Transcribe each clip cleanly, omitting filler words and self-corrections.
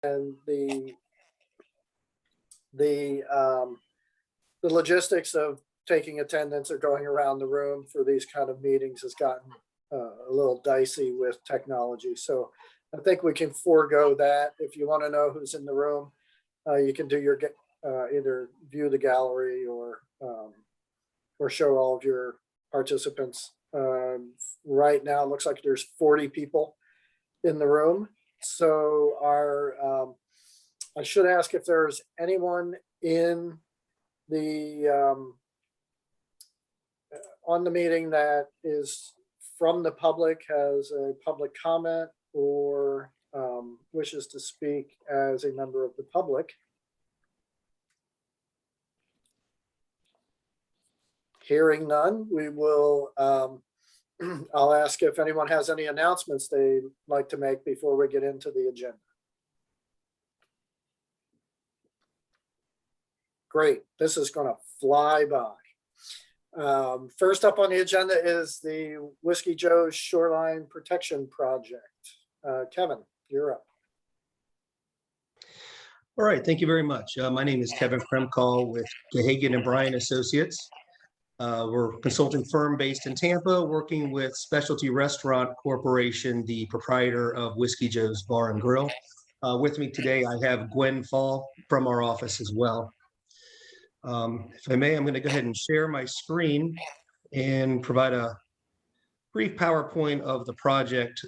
and the logistics of taking attendance or going around the room for these kind of meetings has gotten a little dicey with technology. So I think we can forego that. If you want to know who's in the room, you can do your either view the gallery or show all of your participants. Right now, it looks like there's 40 people in the room. So I should ask if there's anyone in the on the meeting that is from the public, has a public comment, or wishes to speak as a member of the public. Hearing none, we will, I'll ask if anyone has any announcements they'd like to make before we get into the agenda. Great, this is gonna fly by. First up on the agenda is the Whiskey Joe's Shoreline Protection Project. Kevin, you're up. All right, thank you very much. My name is Kevin Kremkall with Gahagan and Bryan Associates. We're a consulting firm based in Tampa, working with Specialty Restaurant Corporation, the proprietor of Whiskey Joe's Bar and Grill. With me today, I have Gwen Fall from our office as well. If I may, I'm going to go ahead and share my screen and provide a brief PowerPoint of the project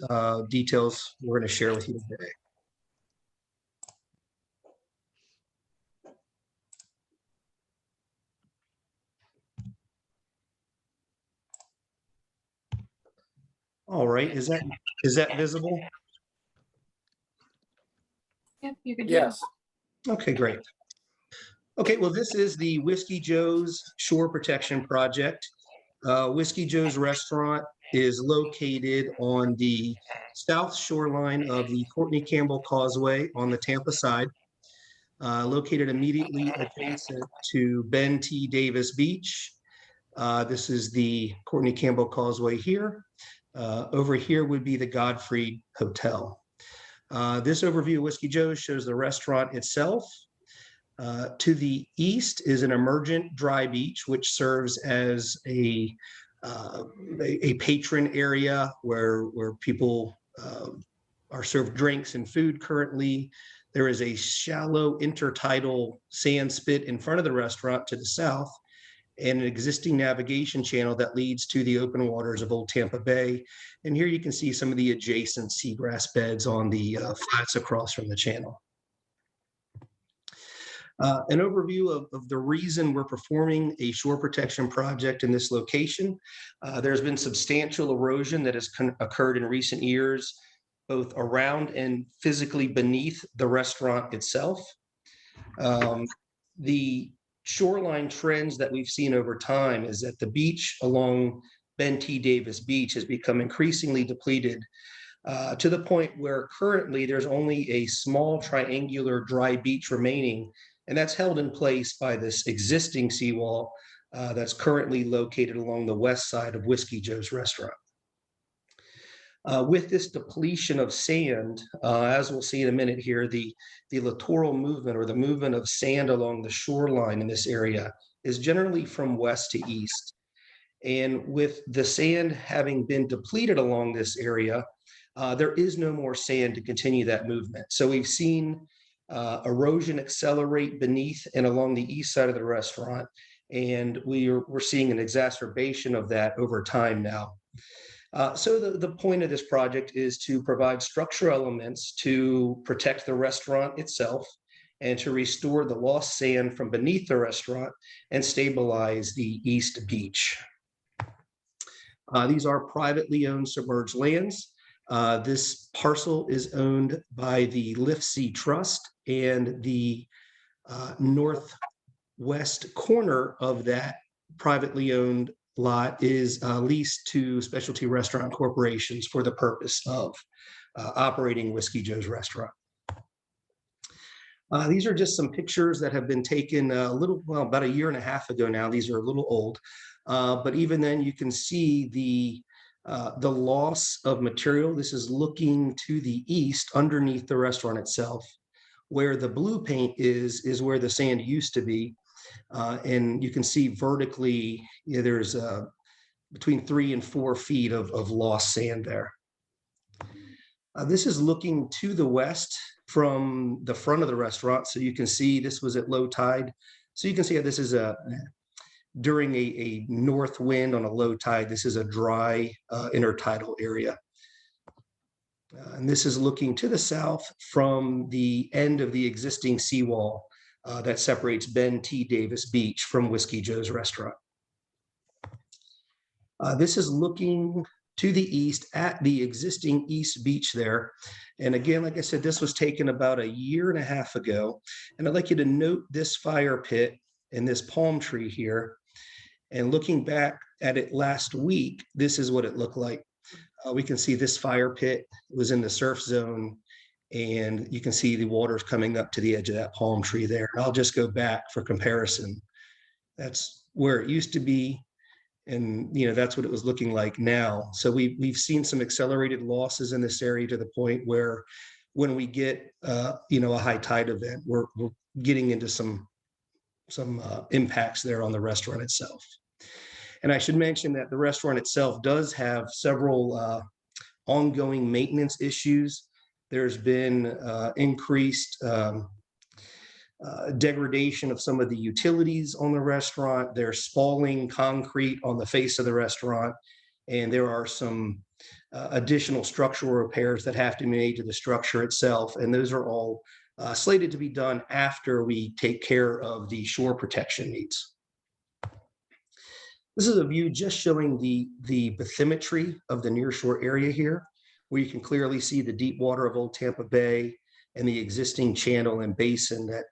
details we're going to share with you today. All right, is that visible? Yep, you can. Yes. Okay, great. Okay, well, this is the Whiskey Joe's Shore Protection Project. Whiskey Joe's restaurant is located on the south shoreline of the Courtney Campbell Causeway on the Tampa side, located immediately adjacent to Ben T. Davis Beach. This is the Courtney Campbell Causeway here. Over here would be the Godfrey Hotel. This overview of Whiskey Joe's shows the restaurant itself. To the east is an emergent dry beach, which serves as a patron area where people are served drinks and food currently. There is a shallow intertidal sand spit in front of the restaurant to the south, and an existing navigation channel that leads to the open waters of Old Tampa Bay. And here you can see some of the adjacent seagrass beds on the flats across from the channel. An overview of the reason we're performing a shore protection project in this location. There's been substantial erosion that has occurred in recent years, both around and physically beneath the restaurant itself. The shoreline trends that we've seen over time is that the beach along Ben T. Davis Beach has become increasingly depleted to the point where currently there's only a small triangular dry beach remaining, and that's held in place by this existing seawall that's currently located along the west side of Whiskey Joe's restaurant. With this depletion of sand, as we'll see in a minute here, the littoral movement, or the movement of sand along the shoreline in this area, is generally from west to east. And with the sand having been depleted along this area, there is no more sand to continue that movement. So we've seen erosion accelerate beneath and along the east side of the restaurant, and we're seeing an exacerbation of that over time now. So the point of this project is to provide structural elements to protect the restaurant itself and to restore the lost sand from beneath the restaurant and stabilize the east beach. These are privately owned submerged lands. This parcel is owned by the Lift Sea Trust, and the northwest corner of that privately owned lot is leased to Specialty Restaurant Corporations for the purpose of operating Whiskey Joe's restaurant. These are just some pictures that have been taken about a year and a half ago now. These are a little old, but even then you can see the loss of material. This is looking to the east underneath the restaurant itself. Where the blue paint is where the sand used to be. And you can see vertically, there's between 3 and 4 feet of lost sand there. This is looking to the west from the front of the restaurant. So you can see this was at low tide. So you can see how this is during a north wind on a low tide. This is a dry intertidal area. And this is looking to the south from the end of the existing seawall that separates Ben T. Davis Beach from Whiskey Joe's restaurant. This is looking to the east at the existing East Beach there. And again, like I said, this was taken about a year and a half ago. And I'd like you to note this fire pit and this palm tree here. And looking back at it last week, this is what it looked like. We can see this fire pit was in the surf zone, and you can see the water's coming up to the edge of that palm tree there. I'll just go back for comparison. That's where it used to be. And, that's what it was looking like now. So we've seen some accelerated losses in this area to the point where when we get, a high tide event, we're getting into some impacts there on the restaurant itself. And I should mention that the restaurant itself does have several ongoing maintenance issues. There's been increased degradation of some of the utilities on the restaurant. There's spalling concrete on the face of the restaurant. And there are some additional structural repairs that have to be made to the structure itself. And those are all slated to be done after we take care of the shore protection needs. This is a view just showing the bathymetry of the nearshore area here, where you can clearly see the deep water of Old Tampa Bay and the existing channel and basin that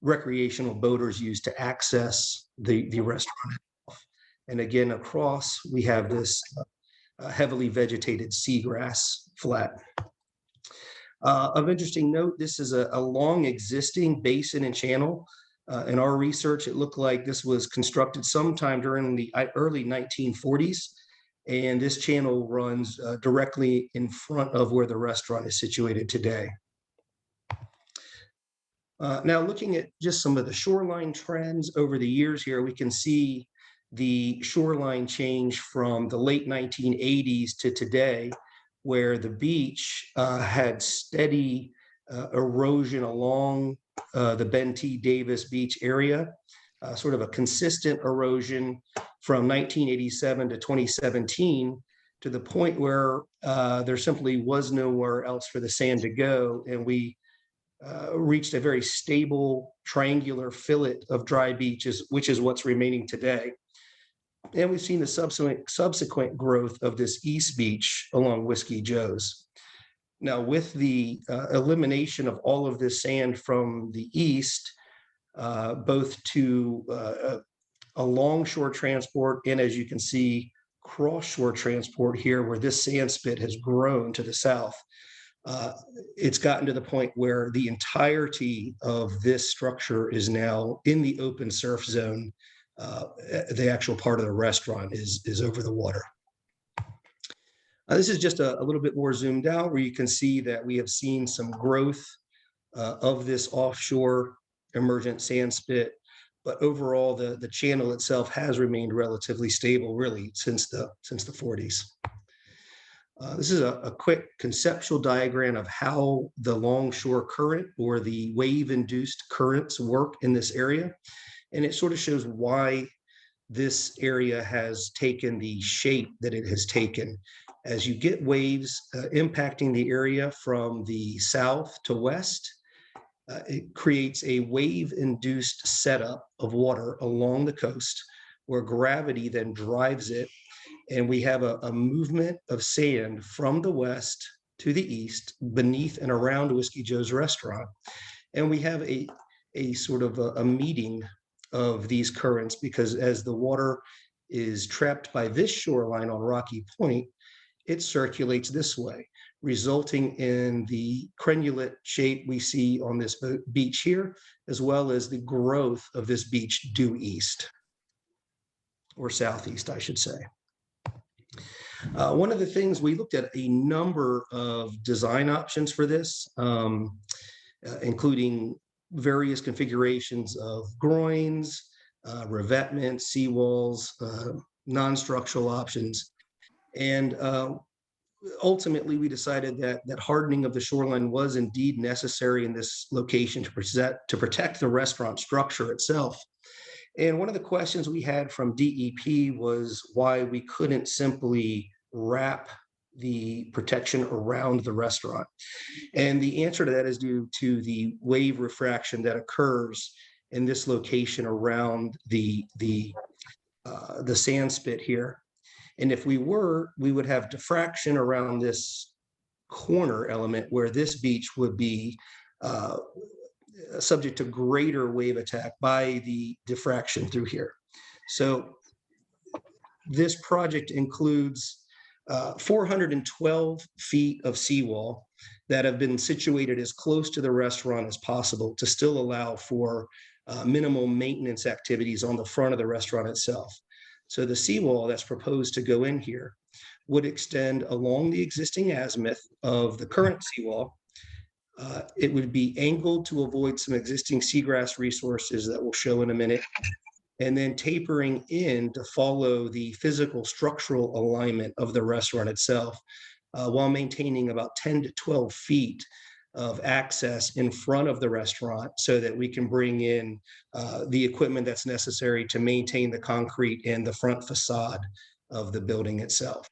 recreational boaters use to access the restaurant itself. And again, across, we have this heavily vegetated seagrass flat. Of interesting note, this is a long existing basin and channel. In our research, it looked like this was constructed sometime during the early 1940s. And this channel runs directly in front of where the restaurant is situated today. Now, looking at just some of the shoreline trends over the years here, we can see the shoreline change from the late 1980s to today, where the beach had steady erosion along the Ben T. Davis Beach area, sort of a consistent erosion from 1987 to 2017, to the point where there simply was nowhere else for the sand to go. And we reached a very stable triangular fillet of dry beaches, which is what's remaining today. And we've seen the subsequent growth of this East Beach along Whiskey Joe's. Now, with the elimination of all of this sand from the east, both to a longshore transport and, as you can see, cross-shore transport here, where this sand spit has grown to the south, it's gotten to the point where the entirety of this structure is now in the open surf zone. The actual part of the restaurant is over the water. This is just a little bit more zoomed out, where you can see that we have seen some growth of this offshore emergent sand spit, but overall the channel itself has remained relatively stable, really, since the 40s. This is a quick conceptual diagram of how the longshore current or the wave-induced currents work in this area. And it sort of shows why this area has taken the shape that it has taken. As you get waves impacting the area from the south to west, it creates a wave-induced setup of water along the coast, where gravity then drives it. And we have a movement of sand from the west to the east, beneath and around Whiskey Joe's restaurant. And we have a sort of a meeting of these currents, because as the water is trapped by this shoreline on Rocky Point, it circulates this way, resulting in the crenulate shape we see on this beach here, as well as the growth of this beach due east, or southeast, I should say. One of the things, we looked at a number of design options for this. including various configurations of groins, revetment, seawalls, non-structural options. And ultimately, we decided that hardening of the shoreline was indeed necessary in this location to protect the restaurant structure itself. And one of the questions we had from DEP was why we couldn't simply wrap the protection around the restaurant. And the answer to that is due to the wave refraction that occurs in this location around the sand spit here. And if we would have diffraction around this corner element where this beach would be subject to greater wave attack by the diffraction through here. So this project includes 412 feet of seawall that have been situated as close to the restaurant as possible to still allow for minimal maintenance activities on the front of the restaurant itself. So the seawall that's proposed to go in here would extend along the existing azimuth of the current seawall. It would be angled to avoid some existing seagrass resources that we'll show in a minute, and then tapering in to follow the physical structural alignment of the restaurant itself, while maintaining about 10 to 12 feet of access in front of the restaurant so that we can bring in the equipment that's necessary to maintain the concrete and the front facade of the building itself.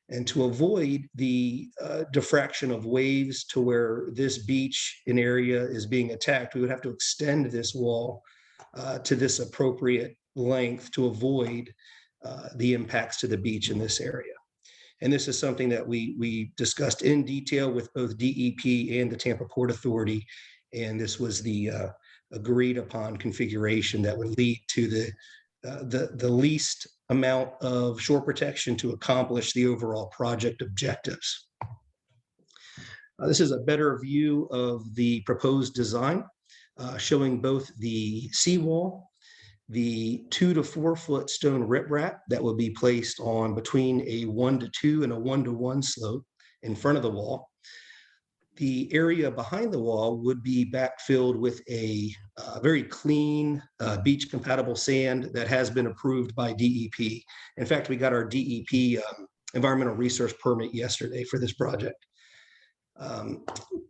And to avoid the diffraction of waves to where this beach in area is being attacked, we would have to extend this wall to this appropriate length to avoid the impacts to the beach in this area. And this is something that we discussed in detail with both DEP and the Tampa Port Authority. And this was the agreed upon configuration that would lead to the least amount of shore protection to accomplish the overall project objectives. This is a better view of the proposed design, showing both the seawall, the 2 to 4 foot stone riprap that will be placed on between a 1 to 2 and a 1 to 1 slope in front of the wall. The area behind the wall would be backfilled with a very clean beach compatible sand that has been approved by DEP. In fact, we got our DEP environmental resource permit yesterday for this project.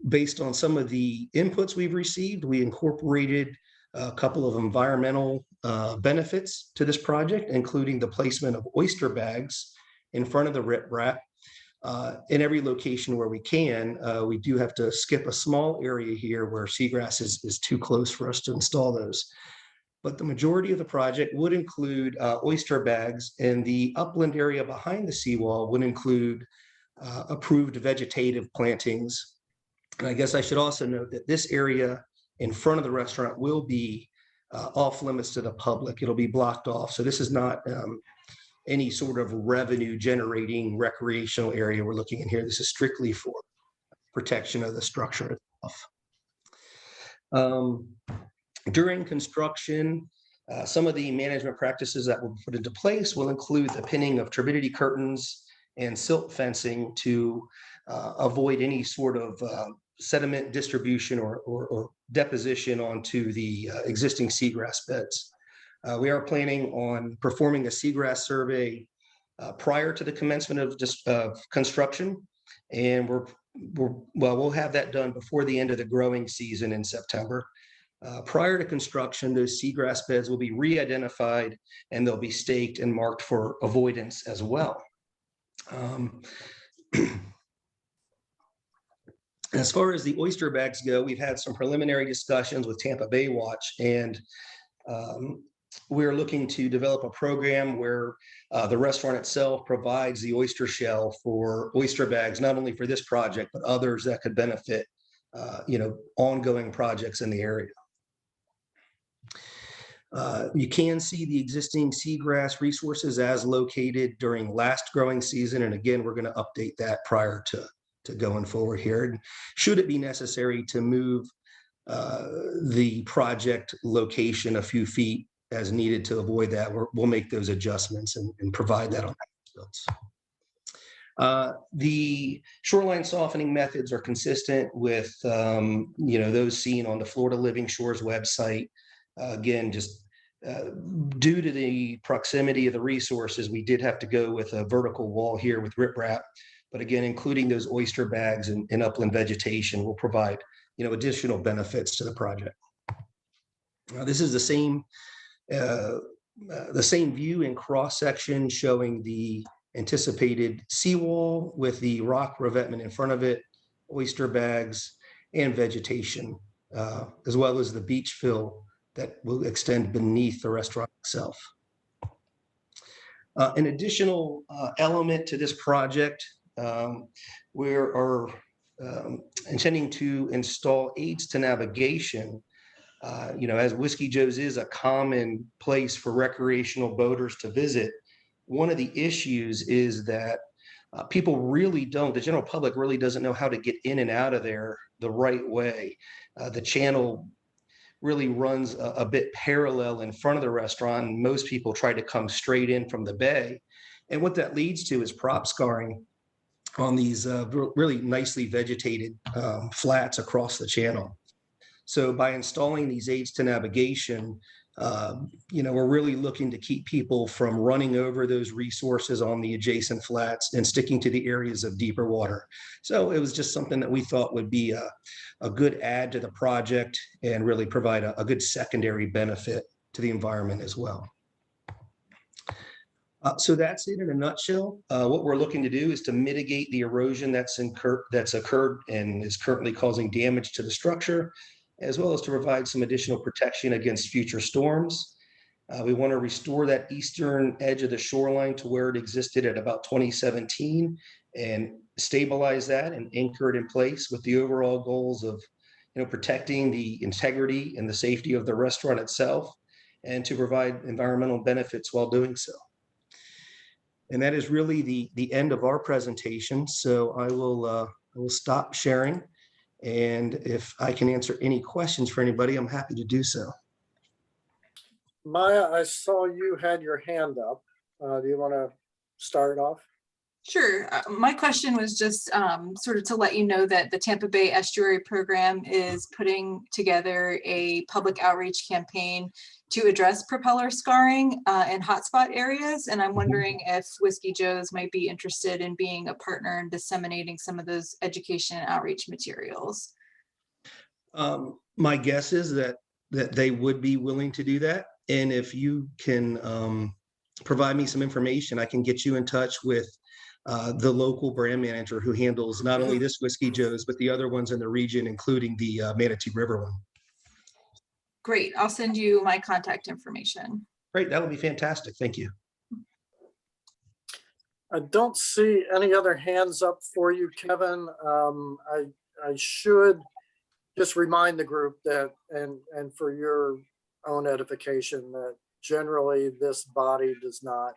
Based on some of the inputs we've received, we incorporated a couple of environmental benefits to this project, including the placement of oyster bags in front of the riprap. In every location where we can, we do have to skip a small area here where seagrass is too close for us to install those. But the majority of the project would include oyster bags, and the upland area behind the seawall would include approved vegetative plantings. And I guess I should also note that this area in front of the restaurant will be off limits to the public. It'll be blocked off. So this is not any sort of revenue generating recreational area we're looking in here. This is strictly for protection of the structure itself. During construction, some of the management practices that will be put into place will include the pinning of turbidity curtains and silt fencing to avoid any sort of sediment distribution or deposition onto the existing seagrass beds. We are planning on performing a seagrass survey prior to the commencement of construction, and we'll have that done before the end of the growing season in September. Prior to construction, those seagrass beds will be re-identified and they'll be staked and marked for avoidance as well. As far as the oyster bags go, we've had some preliminary discussions with Tampa Bay Watch, and we're looking to develop a program where the restaurant itself provides the oyster shell for oyster bags, not only for this project, but others that could benefit, ongoing projects in the area. You can see the existing seagrass resources as located during last growing season. And again, we're going to update that prior to going forward here. And should it be necessary to move the project location a few feet as needed to avoid that, we'll make those adjustments and provide that on builds. The shoreline softening methods are consistent with those seen on the Florida Living Shores website. Again, just due to the proximity of the resources, we did have to go with a vertical wall here with riprap. But again, including those oyster bags and upland vegetation will provide additional benefits to the project. This is the same view in cross section showing the anticipated seawall with the rock revetment in front of it, oyster bags, and vegetation, as well as the beach fill that will extend beneath the restaurant itself. An additional element to this project, we are intending to install aids to navigation. As Whiskey Joe's is a common place for recreational boaters to visit, one of the issues is that the general public really doesn't know how to get in and out of there the right way. The channel really runs a bit parallel in front of the restaurant, and most people try to come straight in from the bay. And what that leads to is prop scarring on these really nicely vegetated flats across the channel. So by installing these aids to navigation, we're really looking to keep people from running over those resources on the adjacent flats and sticking to the areas of deeper water. So it was just something that we thought would be a good add to the project and really provide a good secondary benefit to the environment as well. So that's it in a nutshell. What we're looking to do is to mitigate the erosion that's occurred and is currently causing damage to the structure, as well as to provide some additional protection against future storms. We want to restore that eastern edge of the shoreline to where it existed at about 2017 and stabilize that and anchor it in place with the overall goals of protecting the integrity and the safety of the restaurant itself and to provide environmental benefits while doing so. And that is really the end of our presentation. So I will stop sharing. And if I can answer any questions for anybody, I'm happy to do so. Maya, I saw you had your hand up. Do you want to start off? Sure. My question was just sort of to let you know that the Tampa Bay Estuary Program is putting together a public outreach campaign to address propeller scarring in hotspot areas. And I'm wondering if Whiskey Joe's might be interested in being a partner in disseminating some of those education and outreach materials. My guess is that they would be willing to do that. And if you can provide me some information, I can get you in touch with the local brand manager who handles not only this Whiskey Joe's, but the other ones in the region, including the Manatee River one. Great. I'll send you my contact information. Great. That would be fantastic. Thank you. I don't see any other hands up for you, Kevin. I should just remind the group that, and for your own edification, that generally this body does not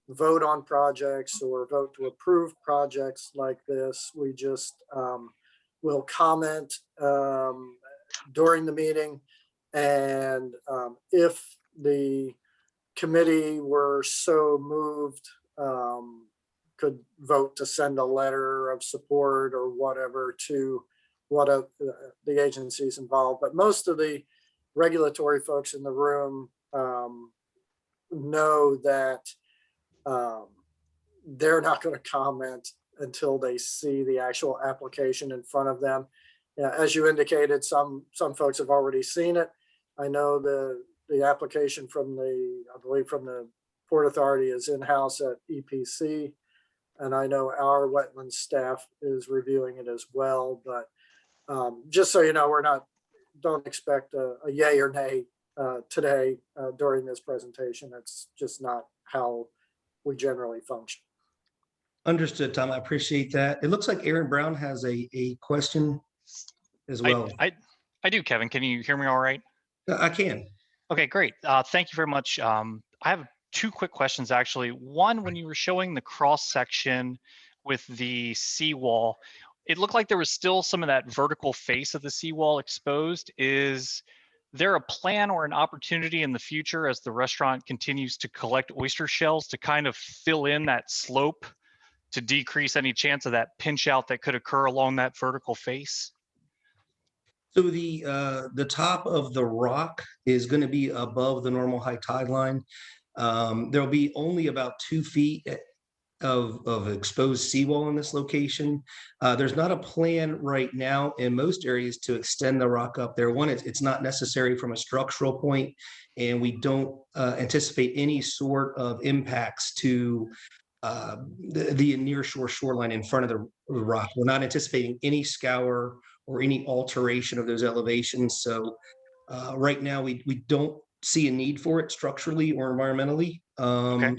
vote on projects or vote to approve projects like this. We just will comment during the meeting. And if the committee were so moved, could vote to send a letter of support or whatever to one of the agencies involved. But most of the regulatory folks in the room know that they're not going to comment until they see the actual application in front of them. As you indicated, some folks have already seen it. I know the application from I believe from the Port Authority is in-house at EPC. And I know our wetlands staff is reviewing it as well. But just so you know, don't expect a yay or nay today during this presentation. That's just not how we generally function. Understood, Tom. I appreciate that. It looks like Aaron Brown has a question as well. I do, Kevin. Can you hear me all right? I can. Okay, great. Thank you very much. I have two quick questions, actually. One, when you were showing the cross section with the seawall, it looked like there was still some of that vertical face of the seawall exposed. Is there a plan or an opportunity in the future as the restaurant continues to collect oyster shells to kind of fill in that slope to decrease any chance of that pinch out that could occur along that vertical face? So the top of the rock is going to be above the normal high tide line. There'll be only about 2 feet of exposed seawall in this location. There's not a plan right now in most areas to extend the rock up there. One, it's not necessary from a structural point, and we don't anticipate any sort of impacts to the near shore shoreline in front of the rock. We're not anticipating any scour or any alteration of those elevations. So right now we don't see a need for it structurally or environmentally. Okay.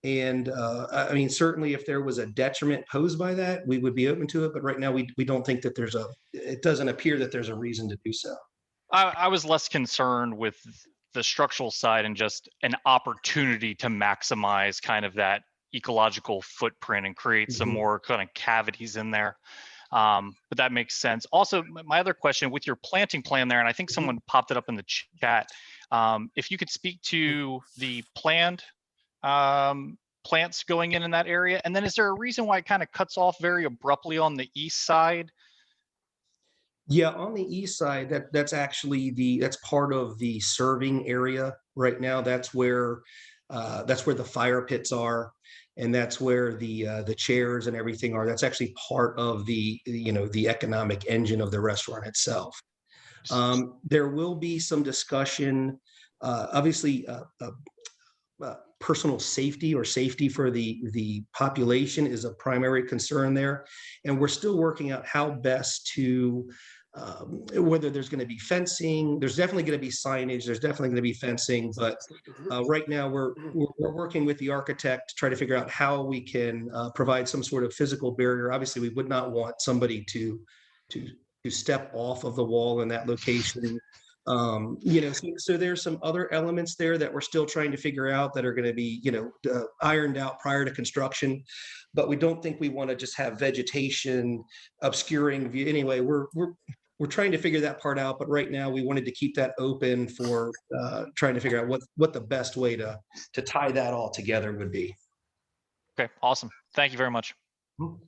And I mean, certainly if there was a detriment posed by that, we would be open to it. But right now we don't think that it doesn't appear that there's a reason to do so. I was less concerned with the structural side and just an opportunity to maximize kind of that ecological footprint and create some more kind of cavities in there. But that makes sense. Also, my other question with your planting plan there, and I think someone popped it up in the chat. If you could speak to the planned plants going in that area, and then is there a reason why it kind of cuts off very abruptly on the east side? Yeah, on the east side, that's actually that's part of the serving area right now. That's where the fire pits are, and that's where the chairs and everything are. That's actually part of the economic engine of the restaurant itself. There will be some discussion, obviously. Personal safety or safety for the population is a primary concern there, and we're still working out how best to whether there's going to be fencing. There's definitely going to be signage. There's definitely going to be fencing, but right now we're working with the architect to try to figure out how we can provide some sort of physical barrier. Obviously, we would not want somebody to step off of the wall in that location. So there's some other elements there that we're still trying to figure out that are going to be, ironed out prior to construction, but we don't think we want to just have vegetation obscuring view. Anyway, we're trying to figure that part out, but right now we wanted to keep that open for trying to figure out what the best way to tie that all together would be. Okay, awesome. Thank you very much. All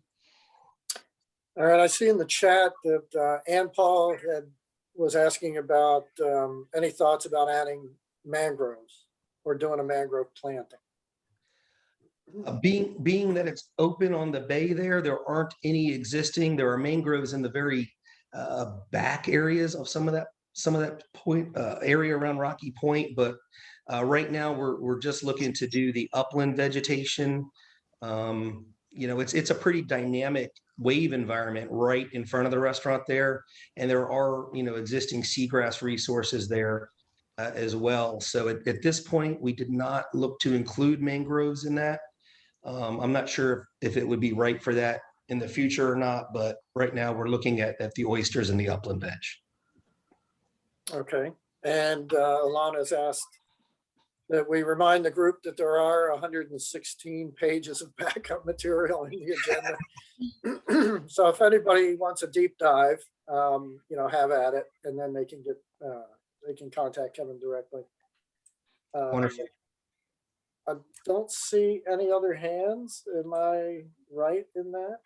right, I see in the chat that Ann Paul was asking about any thoughts about adding mangroves or doing a mangrove planting. Being that it's open on the bay there aren't any existing. There are mangroves in the very back areas of some of that point area around Rocky Point, but right now we're just looking to do the upland vegetation. It's a pretty dynamic wave environment right in front of the restaurant there, and there are existing seagrass resources there as well. So at this point we did not look to include mangroves in that. I'm not sure if it would be right for that in the future or not, but right now we're looking at the oysters and the upland veg. Okay. And Alana's asked that we remind the group that there are 116 pages of backup material in the agenda. So if anybody wants a deep dive, have at it, and then they can contact Kevin directly. Wonderful. I don't see any other hands. Am I right in that?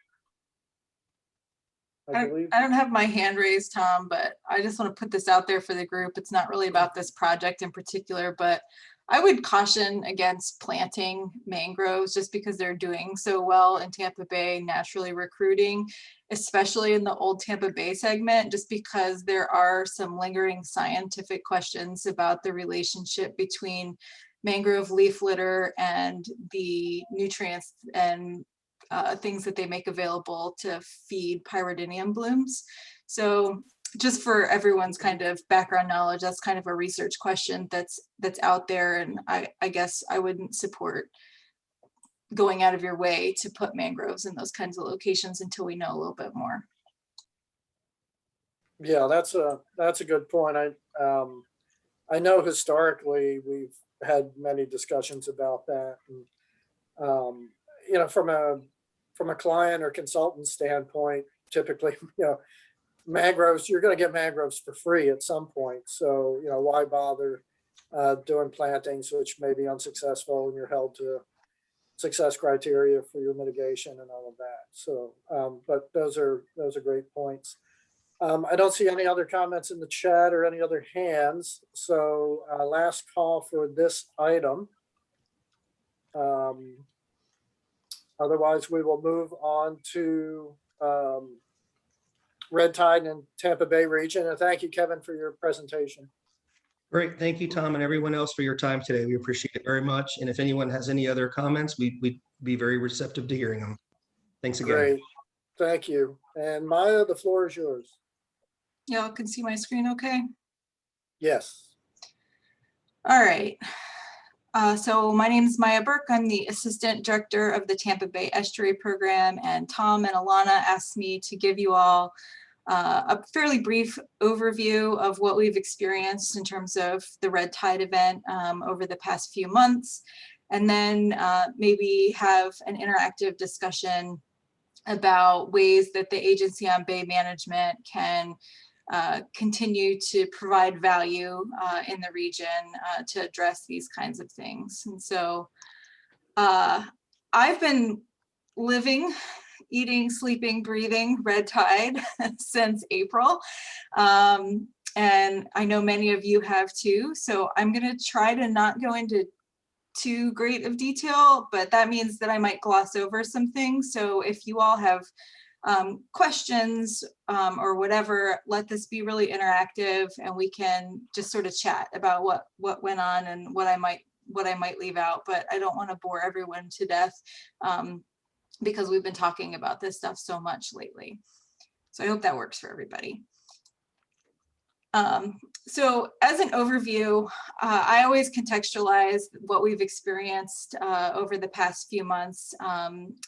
I don't have my hand raised, Tom, but I just want to put this out there for the group. It's not really about this project in particular, but I would caution against planting mangroves just because they're doing so well in Tampa Bay, naturally recruiting, especially in the old Tampa Bay segment, just because there are some lingering scientific questions about the relationship between mangrove leaf litter and the nutrients and things that they make available to feed pyridinium blooms. So just for everyone's kind of background knowledge, that's kind of a research question that's out there. And I guess I wouldn't support going out of your way to put mangroves in those kinds of locations until we know a little bit more. Yeah, that's a good point. I know historically we've had many discussions about that. And, from a client or consultant standpoint, typically, mangroves, you're going to get mangroves for free at some point. So, why bother doing plantings, which may be unsuccessful and you're held to success criteria for your mitigation and all of that. So, but those are great points. I don't see any other comments in the chat or any other hands. So last call for this item. Otherwise, we will move on to Red Tide and Tampa Bay region. And thank you, Kevin, for your presentation. Great. Thank you, Tom, and everyone else for your time today. We appreciate it very much. And if anyone has any other comments, we'd be very receptive to hearing them. Thanks again. Great. Thank you. And Maya, the floor is yours. Y'all can see my screen okay? Yes. All right. So my name is Maya Burke. I'm the Assistant Director of the Tampa Bay Estuary Program, and Tom and Alana asked me to give you all a fairly brief overview of what we've experienced in terms of the Red Tide event over the past few months, and then maybe have an interactive discussion about ways that the Agency on Bay Management can continue to provide value in the region to address these kinds of things. And so I've been living, eating, sleeping, breathing Red Tide since April. And I know many of you have too. So I'm going to try to not go into too great of detail, but that means that I might gloss over some things. So if you all have questions or whatever, let this be really interactive, and we can just sort of chat about what went on and what I might leave out. But I don't want to bore everyone to death because we've been talking about this stuff so much lately. So I hope that works for everybody. So as an overview, I always contextualize what we've experienced over the past few months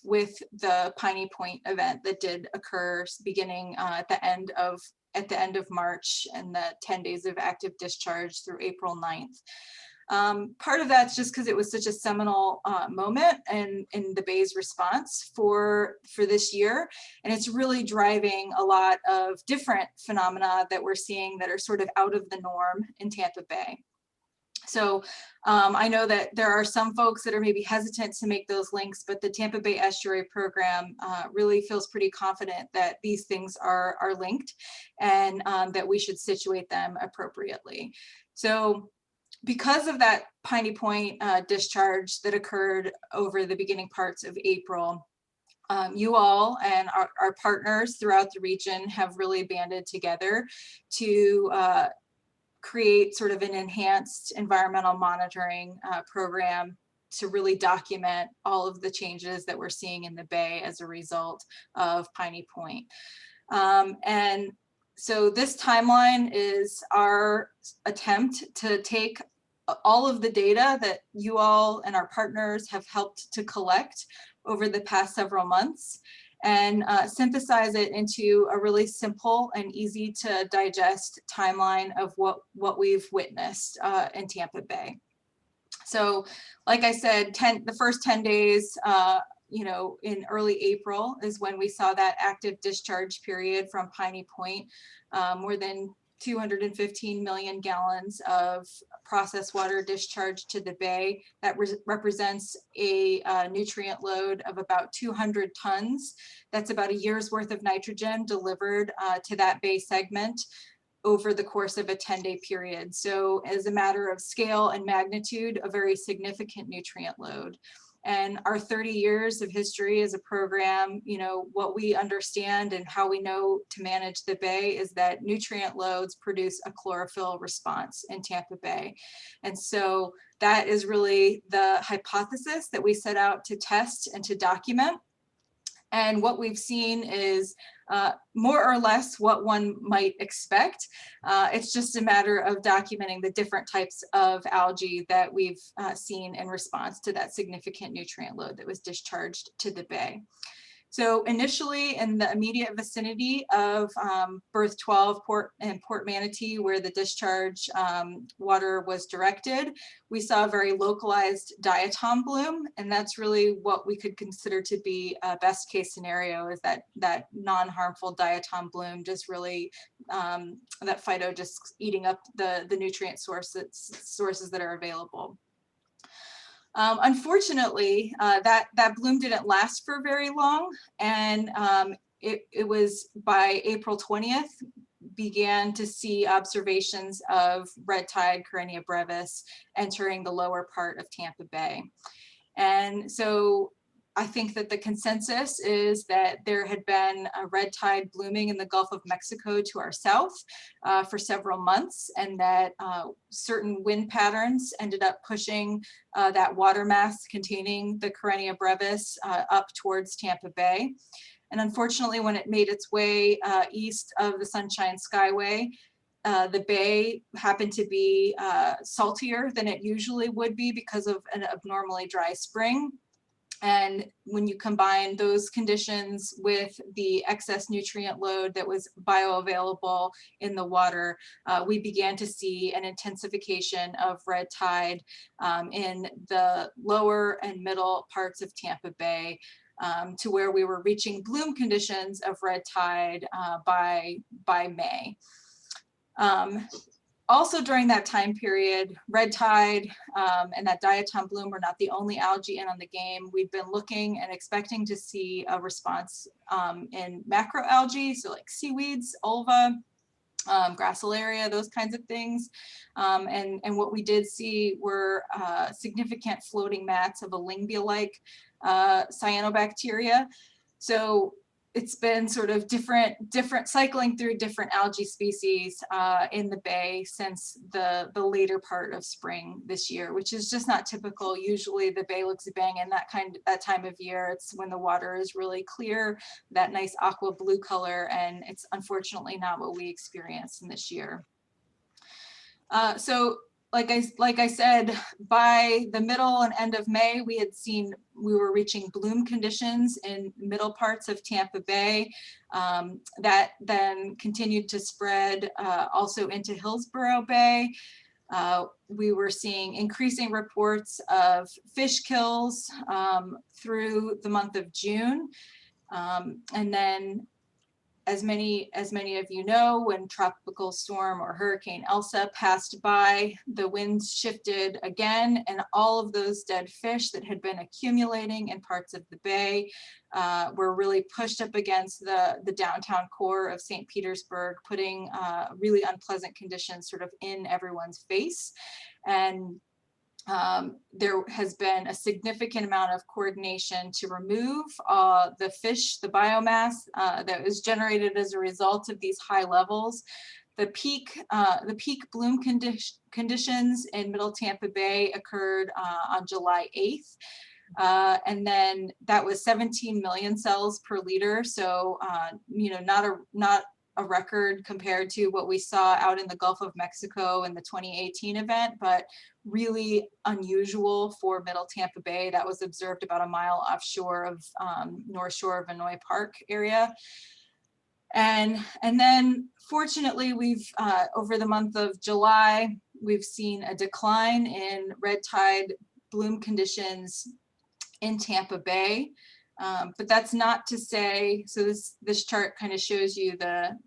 with the Piney Point event that did occur beginning at the end of March, and the 10 days of active discharge through April 9th. Part of that's just because it was such a seminal moment in the Bay's response for this year. And it's really driving a lot of different phenomena that we're seeing that are sort of out of the norm in Tampa Bay. So I know that there are some folks that are maybe hesitant to make those links, but the Tampa Bay Estuary Program really feels pretty confident that these things are linked, and that we should situate them appropriately. So because of that Piney Point discharge that occurred over the beginning parts of April, you all and our partners throughout the region have really banded together to create sort of an enhanced environmental monitoring program to really document all of the changes that we're seeing in the Bay as a result of Piney Point. And so this timeline is our attempt to take all of the data that you all and our partners have helped to collect over the past several months and synthesize it into a really simple and easy to digest timeline of what we've witnessed in Tampa Bay. So like I said, the first 10 days, in early April is when we saw that active discharge period from Piney Point, more than 215 million gallons of processed water discharged to the Bay. That represents a nutrient load of about 200 tons. That's about a year's worth of nitrogen delivered to that Bay segment over the course of a 10-day period. So as a matter of scale and magnitude, a very significant nutrient load. And our 30 years of history as a program, what we understand and how we know to manage the Bay is that nutrient loads produce a chlorophyll response in Tampa Bay. And so that is really the hypothesis that we set out to test and to document. And what we've seen is more or less what one might expect. It's just a matter of documenting the different types of algae that we've seen in response to that significant nutrient load that was discharged to the Bay. So initially in the immediate vicinity of Berth 12 and Port Manatee, where the discharge water was directed, we saw a very localized diatom bloom. And that's really what we could consider to be a best case scenario, is that non-harmful diatom bloom, just really that phyto just eating up the nutrient sources that are available. Unfortunately, that bloom didn't last for very long, and it was by April 20th, began to see observations of red tide Karenia brevis entering the lower part of Tampa Bay. And so I think that the consensus is that there had been a red tide blooming in the Gulf of Mexico to our south for several months, and that certain wind patterns ended up pushing that water mass containing the Karenia brevis up towards Tampa Bay. And unfortunately, when it made its way east of the Sunshine Skyway, the bay happened to be saltier than it usually would be because of an abnormally dry spring. And when you combine those conditions with the excess nutrient load that was bioavailable in the water, we began to see an intensification of red tide in the lower and middle parts of Tampa Bay, to where we were reaching bloom conditions of red tide by May. Also during that time period, red tide and that diatom bloom were not the only algae in on the game. We've been looking and expecting to see a response in macroalgae, so like seaweeds, ulva, gracilaria, those kinds of things. And what we did see were significant floating mats of a Lyngbia-like cyanobacteria. So it's been sort of different cycling through different algae species in the bay since the later part of spring this year, which is just not typical. Usually the bay looks banging that time of year. It's when the water is really clear, that nice aqua blue color, and it's unfortunately not what we experienced in this year. So like I said, by the middle and end of May, we were reaching bloom conditions in middle parts of Tampa Bay. That then continued to spread also into Hillsborough Bay. We were seeing increasing reports of fish kills through the month of June. And then as many of you know, when Tropical Storm or Hurricane Elsa passed by, the winds shifted again, and all of those dead fish that had been accumulating in parts of the bay were really pushed up against the downtown core of St. Petersburg, putting really unpleasant conditions sort of in everyone's face. And there has been a significant amount of coordination to remove the fish, the biomass that was generated as a result of these high levels. The peak bloom conditions in Middle Tampa Bay occurred on July 8th. And then that was 17 million cells per liter. So, not a record compared to what we saw out in the Gulf of Mexico in the 2018 event, but really unusual for Middle Tampa Bay. That was observed about a mile offshore of North Shore of Vinoy Park area. And then fortunately, we've over the month of July, we've seen a decline in red tide bloom conditions in Tampa Bay. But that's not to say, so this chart kind of shows you the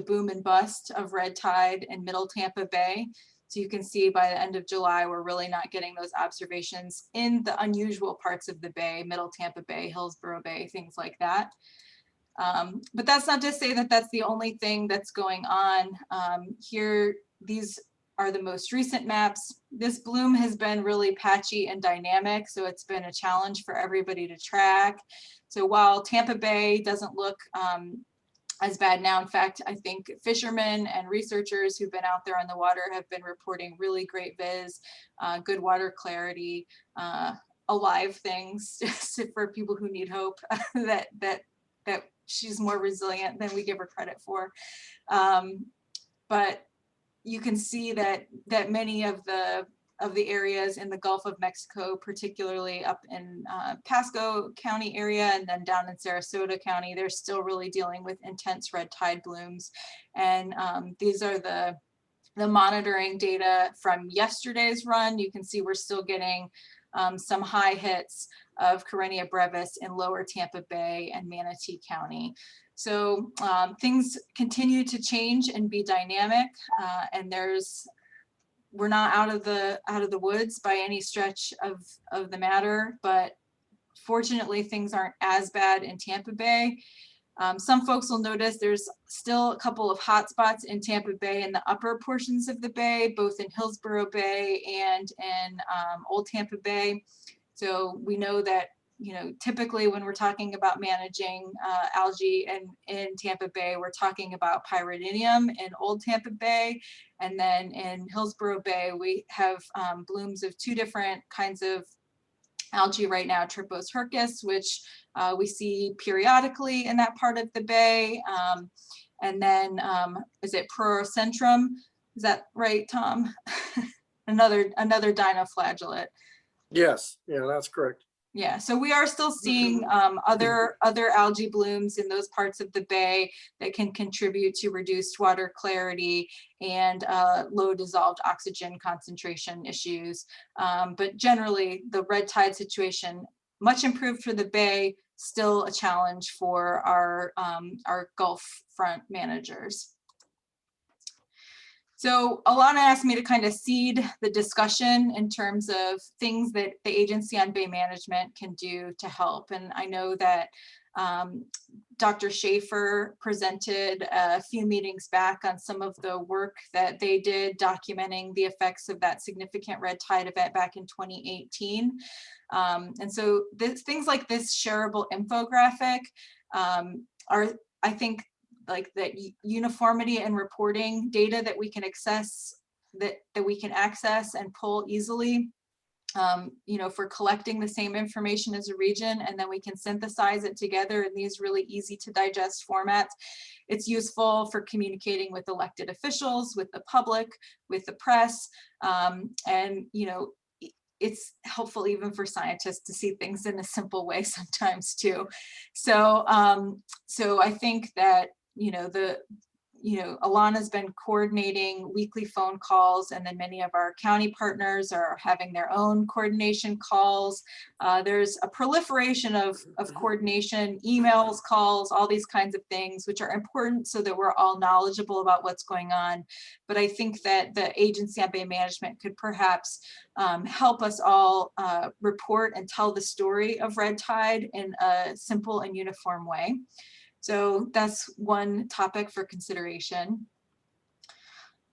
boom and bust of red tide in Middle Tampa Bay. So you can see by the end of July, we're really not getting those observations in the unusual parts of the bay, Middle Tampa Bay, Hillsborough Bay, things like that. But that's not to say that that's the only thing that's going on. Here, these are the most recent maps. This bloom has been really patchy and dynamic, so it's been a challenge for everybody to track. So while Tampa Bay doesn't look as bad now, in fact, I think fishermen and researchers who've been out there on the water have been reporting really great viz, good water clarity, alive things for people who need hope that she's more resilient than we give her credit for. But you can see that many of the areas in the Gulf of Mexico, particularly up in Pasco County area and then down in Sarasota County, they're still really dealing with intense red tide blooms. And these are the monitoring data from yesterday's run. You can see we're still getting some high hits of Karenia brevis in lower Tampa Bay and Manatee County. So things continue to change and be dynamic, and there's we're not out of the woods by any stretch of the matter, but fortunately things aren't as bad in Tampa Bay. Some folks will notice there's still a couple of hot spots in Tampa Bay in the upper portions of the bay, both in Hillsborough Bay and in Old Tampa Bay. So we know that, typically when we're talking about managing algae in Tampa Bay, we're talking about pyridinium in Old Tampa Bay. And then in Hillsborough Bay, we have blooms of two different kinds of algae right now, Tripos hircus, which we see periodically in that part of the bay. And then is it Prorocentrum? Is that right, Tom? another dinoflagellate. Yes, yeah, that's correct. Yeah, so we are still seeing other algae blooms in those parts of the bay that can contribute to reduced water clarity and low dissolved oxygen concentration issues. But generally, the red tide situation, much improved for the bay, still a challenge for our Gulf front managers. So Alana asked me to kind of seed the discussion in terms of things that the Agency on Bay Management can do to help. And I know that Dr. Schaefer presented a few meetings back on some of the work that they did documenting the effects of that significant red tide event back in 2018. And so things like this shareable infographic are, I think, like that uniformity and reporting data that we can access, that we can access and pull easily, for collecting the same information as a region, and then we can synthesize it together in these really easy to digest formats. It's useful for communicating with elected officials, with the public, with the press, and it's helpful even for scientists to see things in a simple way sometimes too. So I think that Alana's been coordinating weekly phone calls, and then many of our county partners are having their own coordination calls. There's a proliferation of coordination, emails, calls, all these kinds of things, which are important so that we're all knowledgeable about what's going on. But I think that the Agency on Bay Management could perhaps help us all report and tell the story of red tide in a simple and uniform way. So that's one topic for consideration.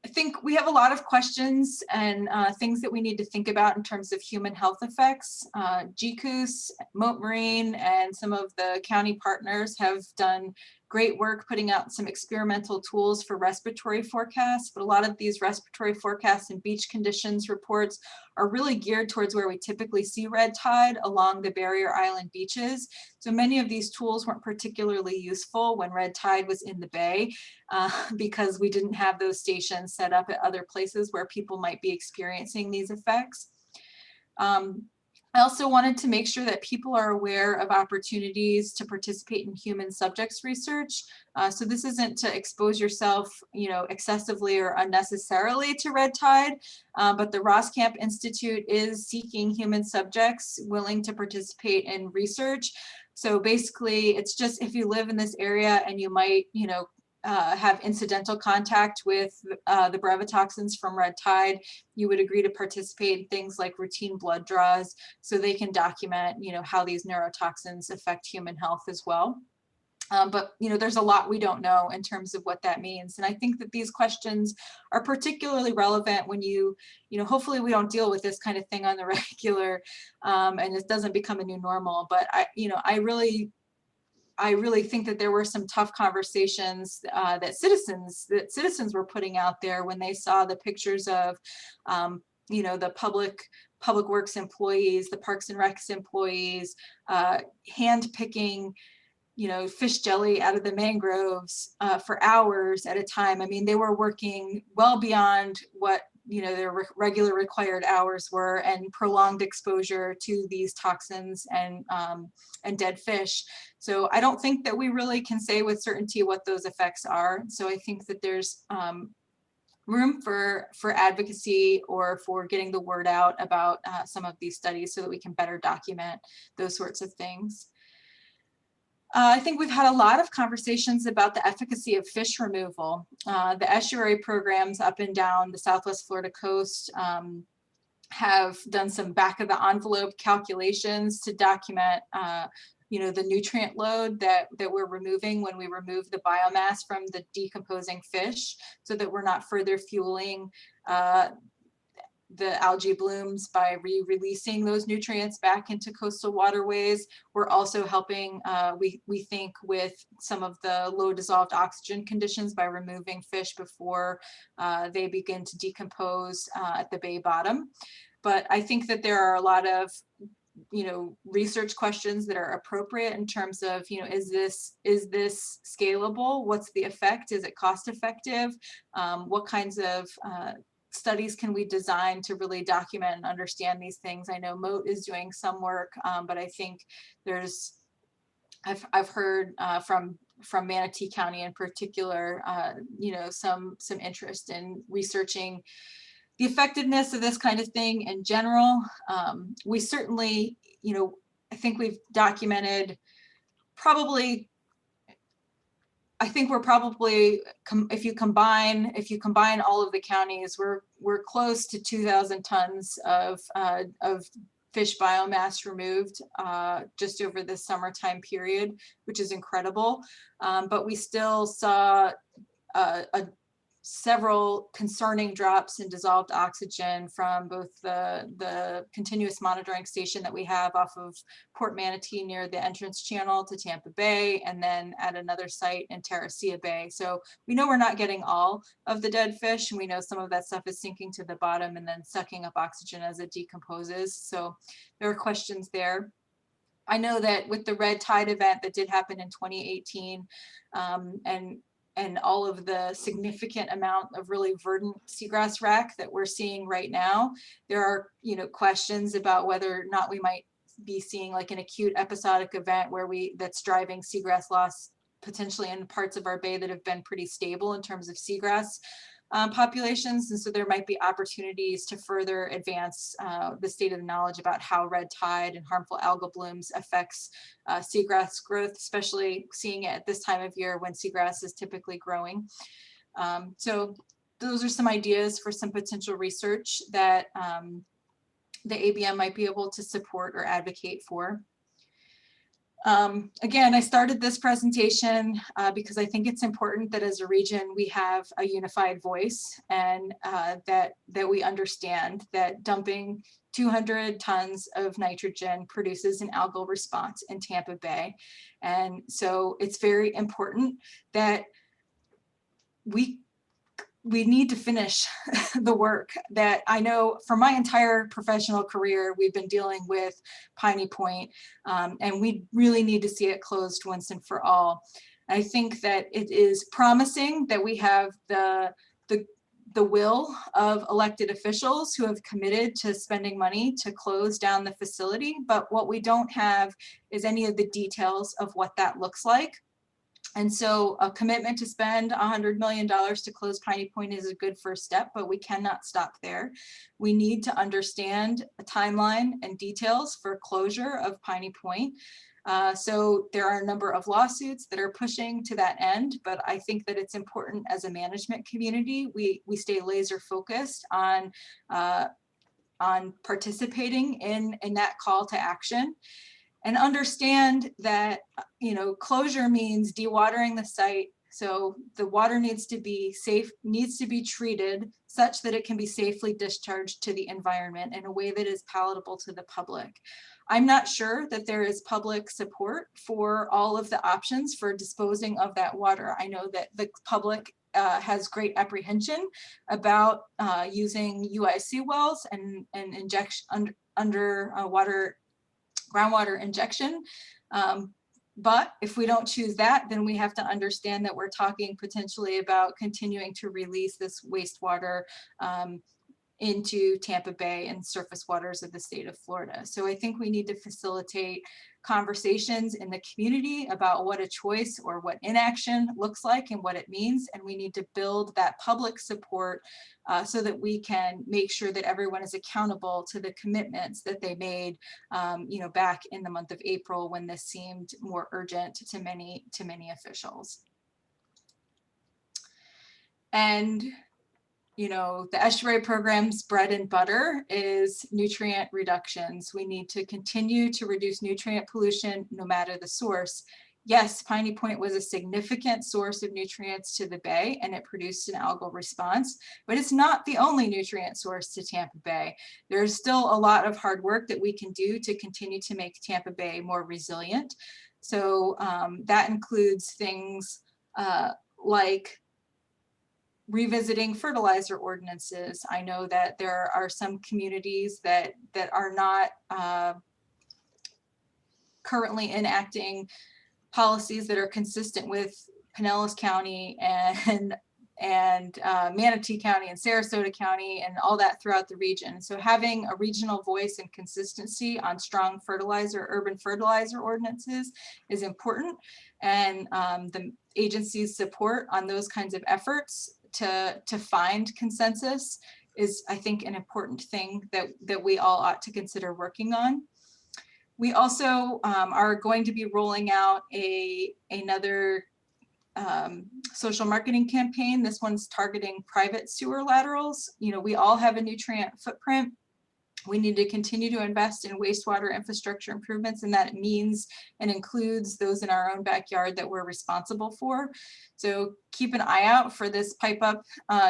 I think we have a lot of questions and things that we need to think about in terms of human health effects. GCUS, Mote Marine, and some of the county partners have done great work putting out some experimental tools for respiratory forecasts, but a lot of these respiratory forecasts and beach conditions reports are really geared towards where we typically see red tide along the barrier island beaches. So many of these tools weren't particularly useful when red tide was in the bay because we didn't have those stations set up at other places where people might be experiencing these effects. I also wanted to make sure that people are aware of opportunities to participate in human subjects research. So this isn't to expose yourself, excessively or unnecessarily to red tide, but the Roskamp Institute is seeking human subjects willing to participate in research. So basically, it's just if you live in this area and you might, have incidental contact with the brevetoxins from red tide, you would agree to participate in things like routine blood draws so they can document, how these neurotoxins affect human health as well. But there's a lot we don't know in terms of what that means. And I think that these questions are particularly relevant when hopefully we don't deal with this kind of thing on the regular and it doesn't become a new normal. But I really think that there were some tough conversations that citizens were putting out there when they saw the pictures of, the public works employees, the Parks and Recs employees, hand picking, fish jelly out of the mangroves for hours at a time. I mean, they were working well beyond what their regular required hours were, and prolonged exposure to these toxins and dead fish. So I don't think that we really can say with certainty what those effects are. So I think that there's room for advocacy or for getting the word out about some of these studies so that we can better document those sorts of things. I think we've had a lot of conversations about the efficacy of fish removal. The estuary programs up and down the Southwest Florida coast have done some back of the envelope calculations to document the nutrient load that we're removing when we remove the biomass from the decomposing fish, so that we're not further fueling the algae blooms by re-releasing those nutrients back into coastal waterways. We're also helping, we think, with some of the low dissolved oxygen conditions by removing fish before they begin to decompose at the bay bottom. But I think that there are a lot of research questions that are appropriate in terms of, is this scalable? What's the effect? Is it cost effective? What kinds of studies can we design to really document and understand these things? I know Moat is doing some work, but I think I've heard from Manatee County in particular, some interest in researching the effectiveness of this kind of thing in general. We certainly, I think we've documented probably, I think we're probably, if you combine all of the counties, we're close to 2,000 tons of fish biomass removed just over the summertime period, which is incredible. But we still saw several concerning drops in dissolved oxygen from both the continuous monitoring station that we have off of Port Manatee near the entrance channel to Tampa Bay, and then at another site in Terracea Bay. So we know we're not getting all of the dead fish, and we know some of that stuff is sinking to the bottom and then sucking up oxygen as it decomposes. So there are questions there. I know that with the red tide event that did happen in 2018, and all of the significant amount of really verdant seagrass rack that we're seeing right now, there are, questions about whether or not we might be seeing like an acute episodic event where that's driving seagrass loss potentially in parts of our bay that have been pretty stable in terms of seagrass populations. And so there might be opportunities to further advance the state of the knowledge about how red tide and harmful algal blooms affects seagrass growth, especially seeing it at this time of year when seagrass is typically growing. So those are some ideas for some potential research that the ABM might be able to support or advocate for. Again, I started this presentation because I think it's important that as a region we have a unified voice, and that we understand that dumping 200 tons of nitrogen produces an algal response in Tampa Bay. And so it's very important that we need to finish the work that I know for my entire professional career, we've been dealing with Piney Point, and we really need to see it closed once and for all. I think that it is promising that we have the will of elected officials who have committed to spending money to close down the facility, but what we don't have is any of the details of what that looks like. And so a commitment to spend $100 million to close Piney Point is a good first step, but we cannot stop there. We need to understand a timeline and details for closure of Piney Point. So there are a number of lawsuits that are pushing to that end, but I think that it's important as a management community, we stay laser focused on participating in that call to action. And understand that, closure means dewatering the site. So the water needs to be safe, needs to be treated such that it can be safely discharged to the environment in a way that is palatable to the public. I'm not sure that there is public support for all of the options for disposing of that water. I know that the public has great apprehension about using UIC wells and injection underwater groundwater injection. But if we don't choose that, then we have to understand that we're talking potentially about continuing to release this wastewater into Tampa Bay and surface waters of the state of Florida. So I think we need to facilitate conversations in the community about what a choice or what inaction looks like and what it means. And we need to build that public support so that we can make sure that everyone is accountable to the commitments that they made, back in the month of April when this seemed more urgent to many officials. And the estuary program's bread and butter is nutrient reductions. We need to continue to reduce nutrient pollution no matter the source. Yes, Piney Point was a significant source of nutrients to the bay and it produced an algal response, but it's not the only nutrient source to Tampa Bay. There's still a lot of hard work that we can do to continue to make Tampa Bay more resilient. So that includes things like revisiting fertilizer ordinances. I know that there are some communities that are not currently enacting policies that are consistent with Pinellas County and Manatee County and Sarasota County and all that throughout the region. So having a regional voice and consistency on strong urban fertilizer ordinances is important. And the agency's support on those kinds of efforts to find consensus is, I think, an important thing that we all ought to consider working on. We also are going to be rolling out another social marketing campaign. This one's targeting private sewer laterals. We all have a nutrient footprint. We need to continue to invest in wastewater infrastructure improvements, and that means and includes those in our own backyard that we're responsible for. So keep an eye out for this Pipe Up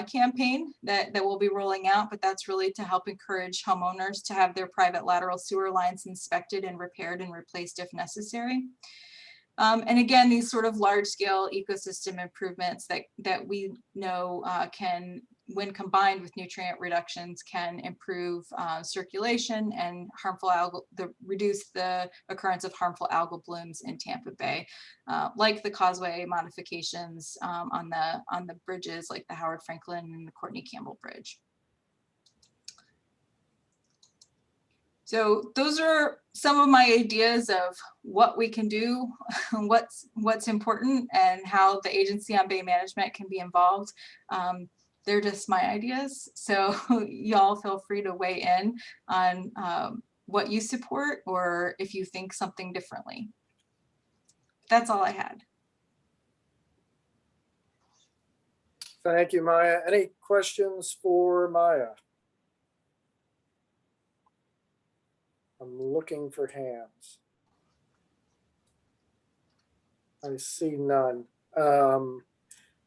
campaign that we'll be rolling out, but that's really to help encourage homeowners to have their private lateral sewer lines inspected and repaired and replaced if necessary. And again, these sort of large scale ecosystem improvements that we know can, when combined with nutrient reductions, can improve circulation and reduce the occurrence of harmful algal blooms in Tampa Bay, like the causeway modifications on the bridges like the Howard Franklin and the Courtney Campbell Bridge. So those are some of my ideas of what we can do, what's important, and how the agency on bay management can be involved. They're just my ideas. So y'all feel free to weigh in on what you support or if you think something differently. That's all I had. Thank you, Maya. Any questions for Maya? I'm looking for hands. I see none.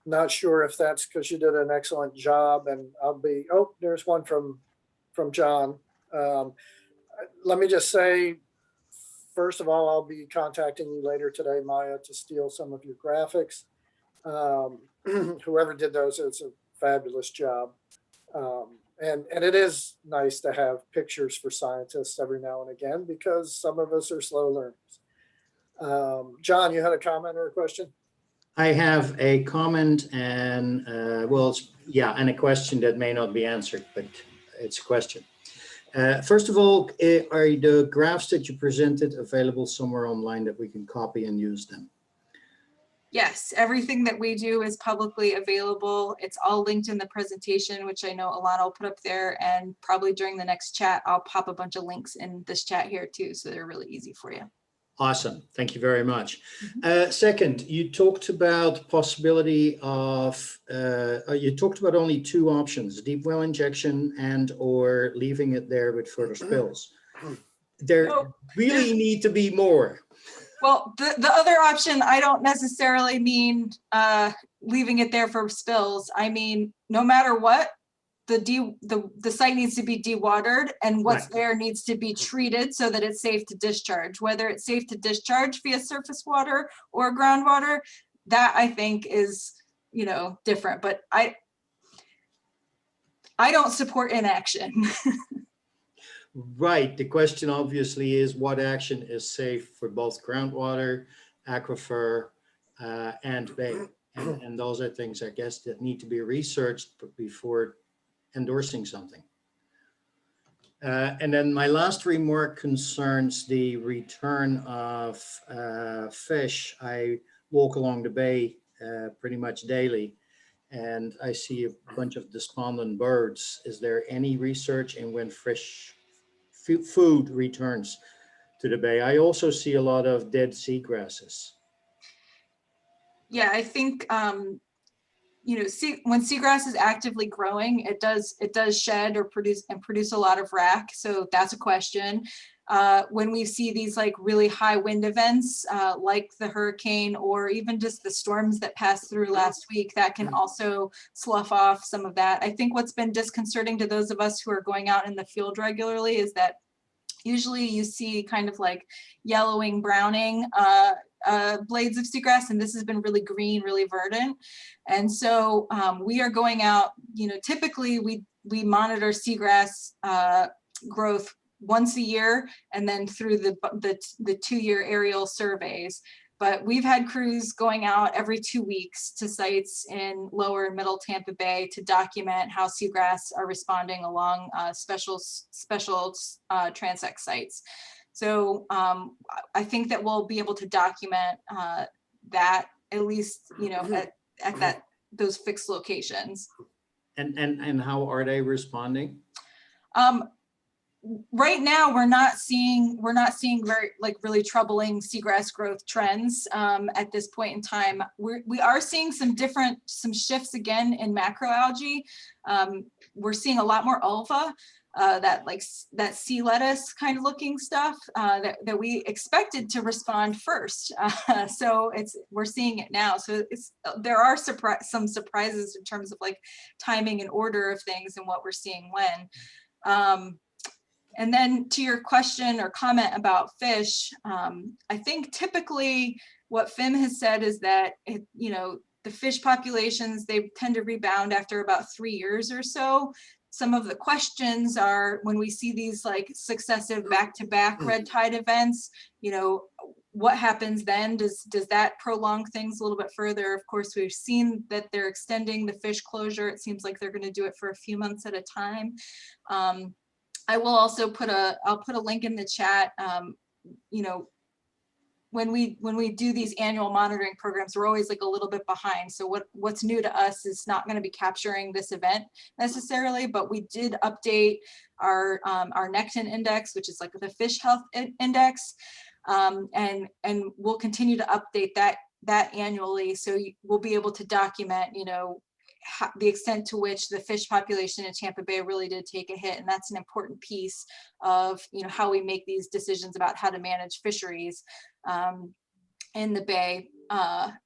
Not sure if that's because you did an excellent job, and there's one from John. Let me just say, first of all, I'll be contacting you later today, Maya, to steal some of your graphics. Whoever did those, it's a fabulous job. And it is nice to have pictures for scientists every now and again, because some of us are slow learners. John, you had a comment or a question? I have a comment and and a question that may not be answered, but it's a question. First of all, are the graphs that you presented available somewhere online that we can copy and use them? Yes, everything that we do is publicly available. It's all linked in the presentation, which I know Alana will put up there, and probably during the next chat, I'll pop a bunch of links in this chat here too, so they're really easy for you. Awesome, thank you very much. Second, you talked about possibility of, you talked about only two options, deep well injection and or leaving it there with further spills. There really need to be more. Well, the other option, I don't necessarily mean leaving it there for spills. I mean, no matter what, the site needs to be dewatered, and what's there needs to be treated so that it's safe to discharge. Whether it's safe to discharge via surface water or groundwater, that I think is, different. But I don't support inaction. Right. The question obviously is what action is safe for both groundwater, aquifer, and bay. And those are things, I guess, that need to be researched before endorsing something. And then my last remark concerns the return of fish. I walk along the bay pretty much daily, and I see a bunch of despondent birds. Is there any research in when fish food returns to the bay? I also see a lot of dead seagrasses. Yeah, I think you know, when seagrass is actively growing, it does shed or produce a lot of rack. So that's a question. When we see these like really high wind events, like the hurricane or even just the storms that passed through last week, that can also slough off some of that. I think what's been disconcerting to those of us who are going out in the field regularly is that usually you see kind of like yellowing, browning blades of seagrass, and this has been really green, really verdant. And so we are going out, you know, typically we monitor seagrass growth once a year and then through the 2-year aerial surveys. But we've had crews going out every 2 weeks to sites in lower and middle Tampa Bay to document how seagrass are responding along special transect sites. So I think that we'll be able to document that at least, you know, at those fixed locations. And how are they responding? Right now, we're not seeing very like really troubling seagrass growth trends at this point in time. We are seeing some shifts again in macroalgae. We're seeing a lot more ulva, that sea lettuce kind of looking stuff that we expected to respond first. So we're seeing it now. So there are some surprises in terms of like timing and order of things and what we're seeing when. And then to your question or comment about fish, I think typically what FIM has said is that, you know, the fish populations, they tend to rebound after about 3 years or so. Some of the questions are when we see these like successive back-to-back red tide events, you know, what happens then? Does that prolong things a little bit further? Of course, we've seen that they're extending the fish closure. It seems like they're going to do it for a few months at a time. I will also I'll put a link in the chat. You know, when we do these annual monitoring programs, we're always like a little bit behind. So what's new to us is not going to be capturing this event necessarily, but we did update our Nectin index, which is like the fish health index, and we'll continue to update that annually. So we'll be able to document, you know, the extent to which the fish population in Tampa Bay really did take a hit. And that's an important piece of, you know, how we make these decisions about how to manage fisheries in the Bay.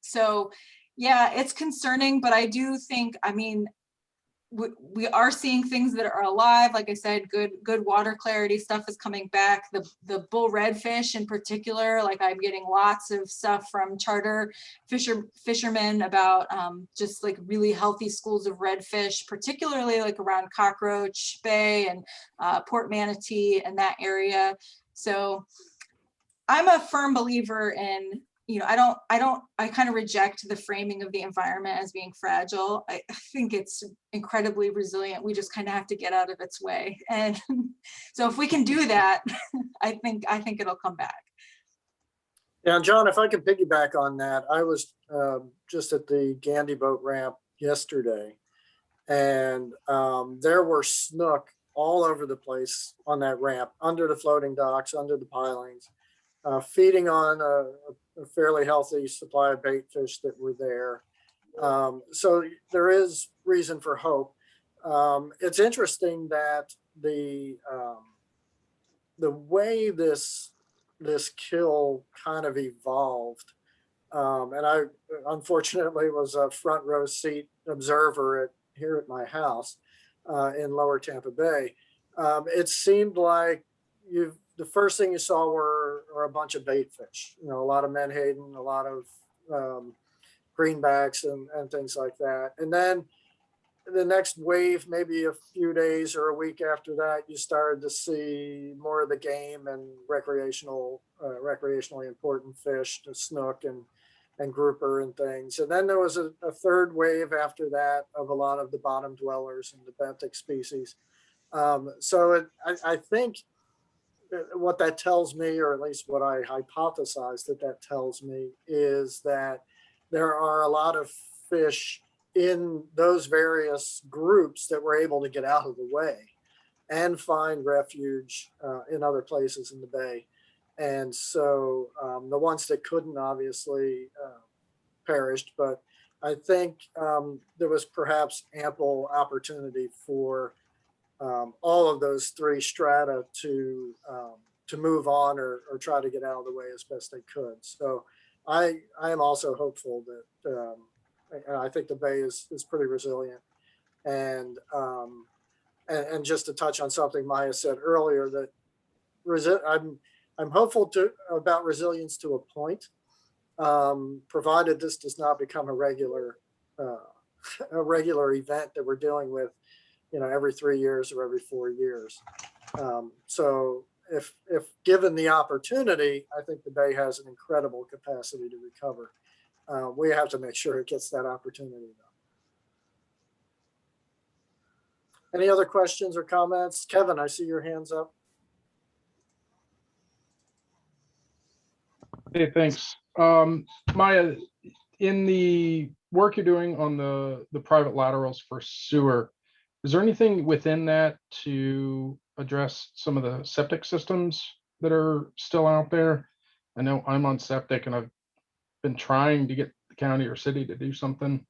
So yeah, it's concerning, but I do think, I mean, we are seeing things that are alive. Like I said, good water clarity stuff is coming back. The bull redfish in particular, like I'm getting lots of stuff from charter fishermen about just like really healthy schools of redfish, particularly like around Cockroach Bay and Port Manatee and that area. So I'm a firm believer in, you know, I kind of reject the framing of the environment as being fragile. I think it's incredibly resilient. We just kind of have to get out of its way. And so if we can do that, I think it'll come back. Yeah, John, if I could piggyback on that, I was just at the Gandy boat ramp yesterday, and there were snook all over the place on that ramp, under the floating docks, under the pilings, feeding on a fairly healthy supply of bait fish that were there. So there is reason for hope. It's interesting that the way this kill kind of evolved, and I unfortunately was a front row seat observer here at my house in Lower Tampa Bay. It seemed like the first thing you saw were a bunch of bait fish, you know, a lot of menhaden, a lot of greenbacks and things like that. And then the next wave, maybe a few days or a week after that, you started to see more of the game and recreationally important fish, the snook and grouper and things. And then there was a third wave after that of a lot of the bottom dwellers and the benthic species. I think what that tells me, or at least what I hypothesize that tells me, is that there are a lot of fish in those various groups that were able to get out of the way and find refuge in other places in the bay. And so the ones that couldn't obviously perished, but I think there was perhaps ample opportunity for all of those three strata to move on or try to get out of the way as best they could. So I am also hopeful that I think the bay is pretty resilient. And just to touch on something Maya said earlier, that I'm hopeful about resilience to a point, provided this does not become a regular event that we're dealing with, every 3 years or every 4 years. So if given the opportunity, I think the bay has an incredible capacity to recover. We have to make sure it gets that opportunity, though. Any other questions or comments? Kevin, I see your hands up. Hey, thanks. Maya, in the work you're doing on the private laterals for sewer, is there anything within that to address some of the septic systems that are still out there? I know I'm on septic and I've been trying to get the county or city to do something.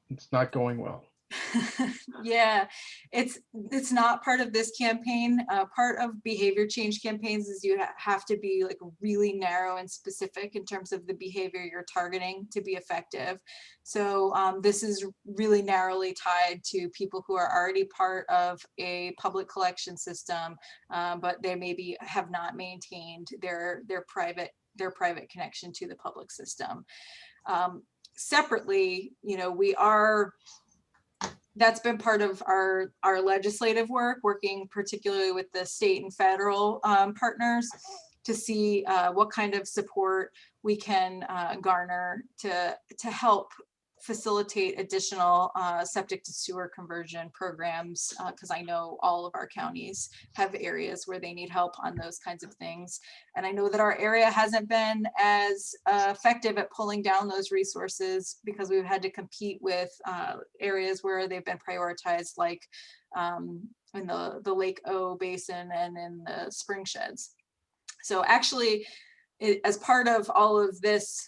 It's not going well. Yeah, it's not part of this campaign. Part of behavior change campaigns is you have to be like really narrow and specific in terms of the behavior you're targeting to be effective. So this is really narrowly tied to people who are already part of a public collection system, but they maybe have not maintained their private connection to the public system. Separately, that's been part of our legislative work, working particularly with the state and federal partners to see what kind of support we can garner to help facilitate additional septic to sewer conversion programs, because I know all of our counties have areas where they need help on those kinds of things. And I know that our area hasn't been as effective at pulling down those resources because we've had to compete with areas where they've been prioritized, like in the Lake O Basin and in the spring sheds. So actually, as part of all of this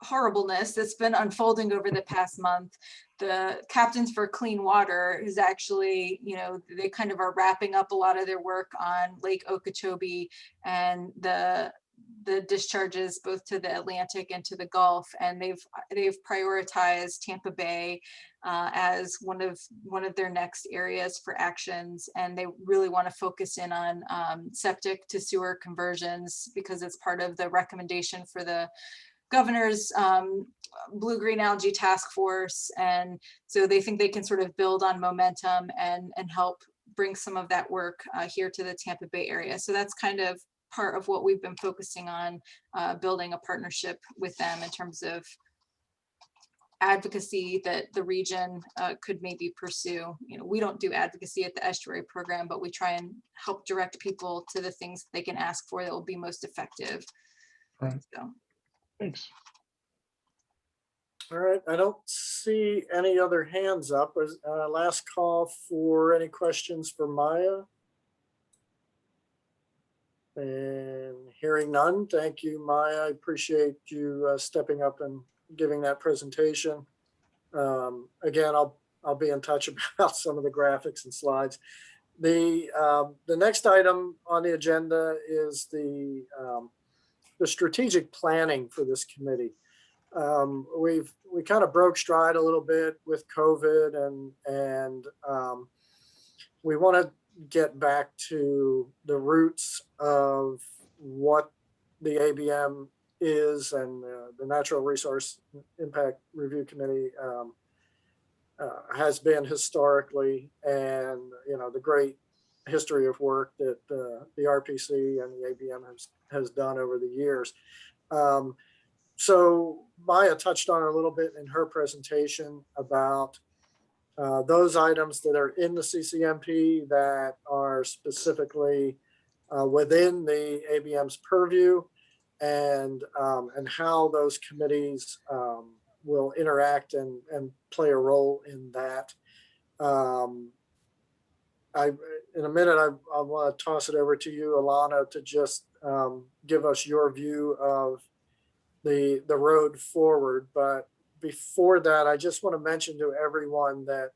horribleness that's been unfolding over the past month, the Captains for Clean Water is actually, they kind of are wrapping up a lot of their work on Lake Okeechobee and the discharges both to the Atlantic and to the Gulf, and they've prioritized Tampa Bay as one of their next areas for actions, and they really want to focus in on septic to sewer conversions because it's part of the recommendation for the governor's blue-green algae task force. And so they think they can sort of build on momentum and help bring some of that work here to the Tampa Bay area. So that's kind of part of what we've been focusing on, building a partnership with them in terms of advocacy that the region could maybe pursue. We don't do advocacy at the estuary program, but we try and help direct people to the things they can ask for that will be most effective. Right. So. Thanks. All right, I don't see any other hands up. Last call for any questions for Maya. And hearing none, thank you, Maya. I appreciate you stepping up and giving that presentation. Again, I'll be in touch about some of the graphics and slides. The next item on the agenda is the strategic planning for this committee. We kind of broke stride a little bit with COVID, and we want to get back to the roots of what the ABM is, and the Natural Resource Impact Review Committee has been historically, and the great history of work that the RPC and the ABM has done over the years. So Maya touched on it a little bit in her presentation about those items that are in the CCMP that are specifically within the ABM's purview, and how those committees will interact and play a role in that. In a minute, I want to toss it over to you, Alana, to just give us your view of the road forward. But before that, I just want to mention to everyone that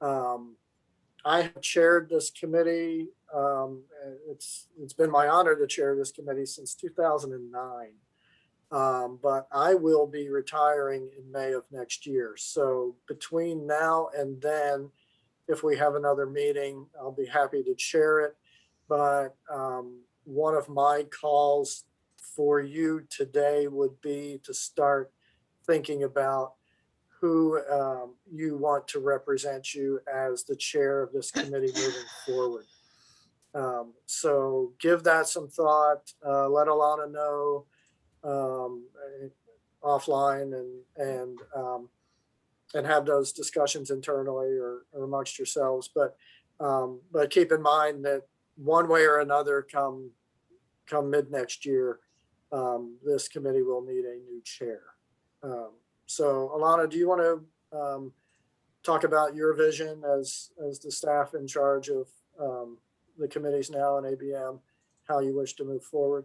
I have chaired this committee. It's been my honor to chair this committee since 2009. But I will be retiring in May of next year. So between now and then, if we have another meeting, I'll be happy to chair it. But one of my calls for you today would be to start thinking about who you want to represent you as the chair of this committee moving forward. So give that some thought, let Alana know offline, and have those discussions internally or amongst yourselves. But keep in mind that one way or another, come mid next year, this committee will need a new chair. So Alana, do you want to talk about your vision as the staff in charge of the committees now in ABM, how you wish to move forward?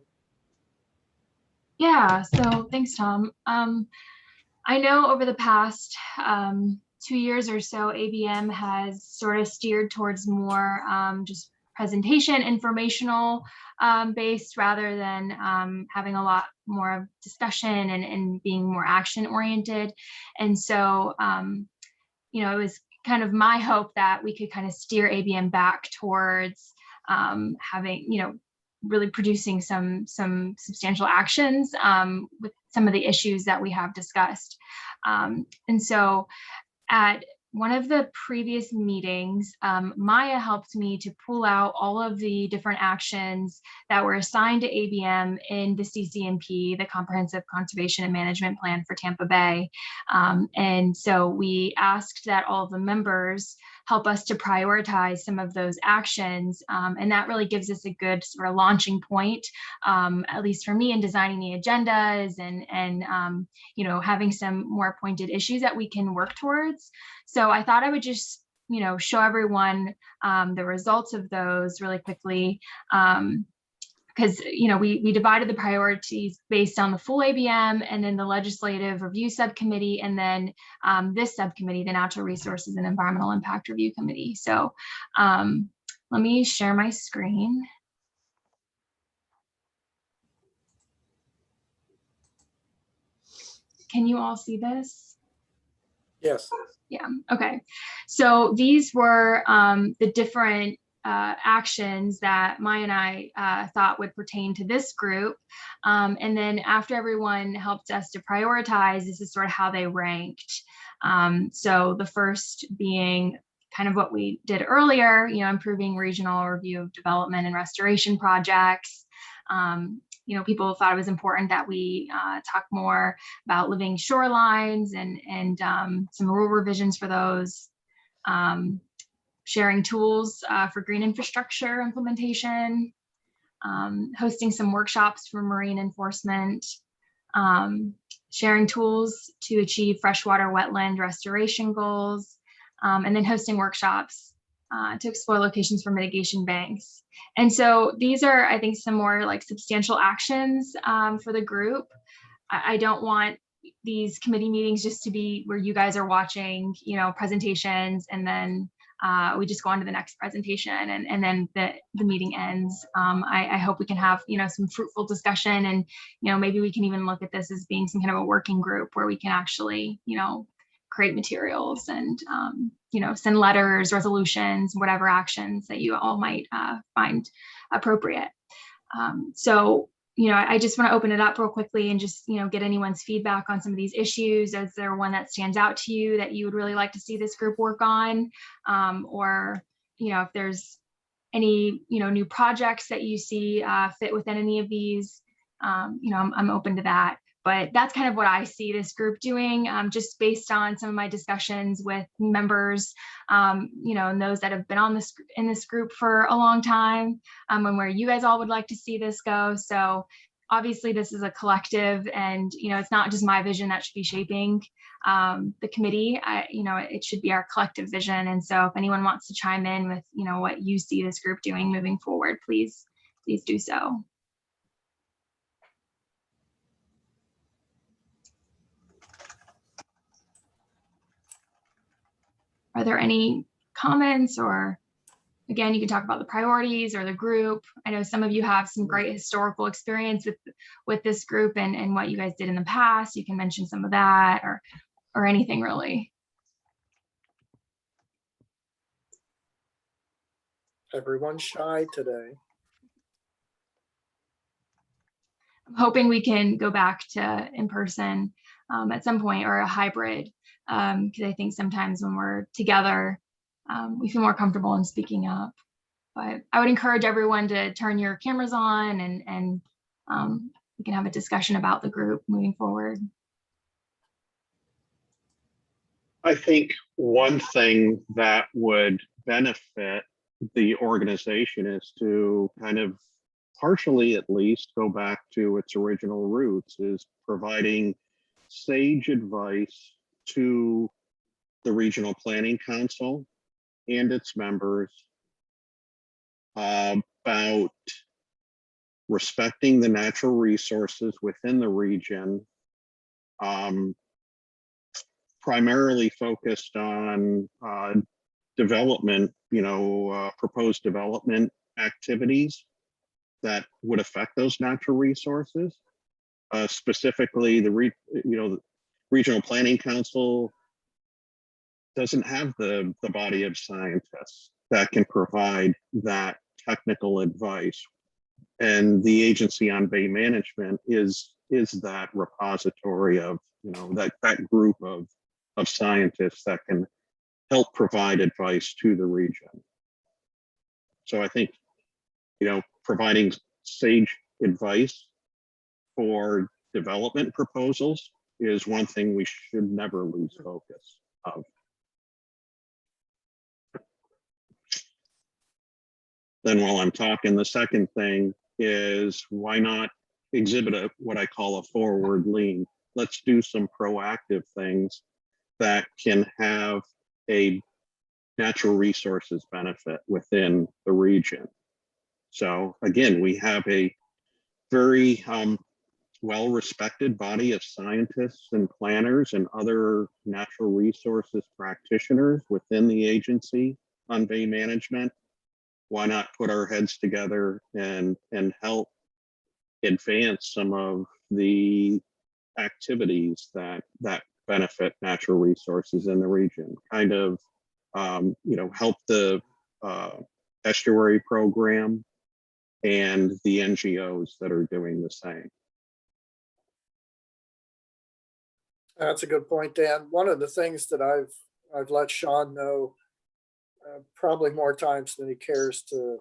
Yeah, so thanks, Tom. I know over the past 2 years or so, ABM has sort of steered towards more just presentation, informational based, rather than having a lot more of discussion and being more action oriented. And so, you know, it was kind of my hope that we could kind of steer ABM back towards having, you know, really producing some substantial actions with some of the issues that we have discussed. And so at one of the previous meetings, Maya helped me to pull out all of the different actions that were assigned to ABM in the CCMP, the Comprehensive Conservation and Management Plan for Tampa Bay. And so we asked that all of the members help us to prioritize some of those actions. And that really gives us a good sort of launching point, at least for me, in designing the agendas and you know, having some more pointed issues that we can work towards. So I thought I would just, you know, show everyone the results of those really quickly. Because, you know, we divided the priorities based on the full ABM, and then the Legislative Review Subcommittee, and then this subcommittee, the Natural Resources and Environmental Impact Review Committee. So let me share my screen. Can you all see this? Yes. Yeah, okay. So these were the different actions that Maya and I thought would pertain to this group. And then after everyone helped us to prioritize, this is sort of how they ranked. So the first being kind of what we did earlier, you know, improving regional review of development and restoration projects. You know, people thought it was important that we talk more about living shorelines and some rule revisions for those. Sharing tools for green infrastructure implementation, hosting some workshops for marine enforcement, sharing tools to achieve freshwater wetland restoration goals, and then hosting workshops to explore locations for mitigation banks. And so these are, I think, some more like substantial actions for the group. I don't want these committee meetings just to be where you guys are watching, you know, presentations, and then we just go on to the next presentation, and then the meeting ends. I hope we can have, you know, some fruitful discussion, and, you know, maybe we can even look at this as being some kind of a working group where we can actually, you know, create materials and, you know, send letters, resolutions, whatever actions that you all might find appropriate. So, you know, I just want to open it up real quickly and just, you know, get anyone's feedback on some of these issues. Is there one that stands out to you that you would really like to see this group work on? Or, you know, if there's any, you know, new projects that you see fit within any of these, you know, I'm open to that. But that's kind of what I see this group doing, just based on some of my discussions with members, and those that have been on this in this group for a long time, and where you guys all would like to see this go. So obviously this is a collective, and it's not just my vision that should be shaping the committee. It should be our collective vision. And so if anyone wants to chime in with what you see this group doing moving forward, please do so. Are there any comments, or again, you can talk about the priorities or the group? I know some of you have some great historical experience with this group and what you guys did in the past. You can mention some of that or anything really. Everyone's shy today. I'm hoping we can go back to in person at some point, or a hybrid, because I think sometimes when we're together, we feel more comfortable in speaking up. But I would encourage everyone to turn your cameras on, and we can have a discussion about the group moving forward. I think one thing that would benefit the organization is to kind of partially, at least, go back to its original roots, is providing sage advice to the Regional Planning Council and its members about respecting the natural resources within the region, primarily focused on development, proposed development activities that would affect those natural resources. Specifically, the Regional Planning Council doesn't have the body of scientists that can provide that technical advice, and the Agency on Bay Management is that repository of that group of scientists that can help provide advice to the region. So I think providing sage advice for development proposals is one thing we should never lose focus of. Then while I'm talking, the second thing is, why not exhibit what I call a forward lean? Let's do some proactive things that can have a natural resources benefit within the region. So again, we have a very well-respected body of scientists and planners and other natural resources practitioners within the Agency on Bay Management. Why not put our heads together and help advance some of the activities that benefit natural resources in the region? Kind of, help the estuary program and the NGOs that are doing the same. That's a good point, Dan. One of the things that I've let Sean know probably more times than he cares to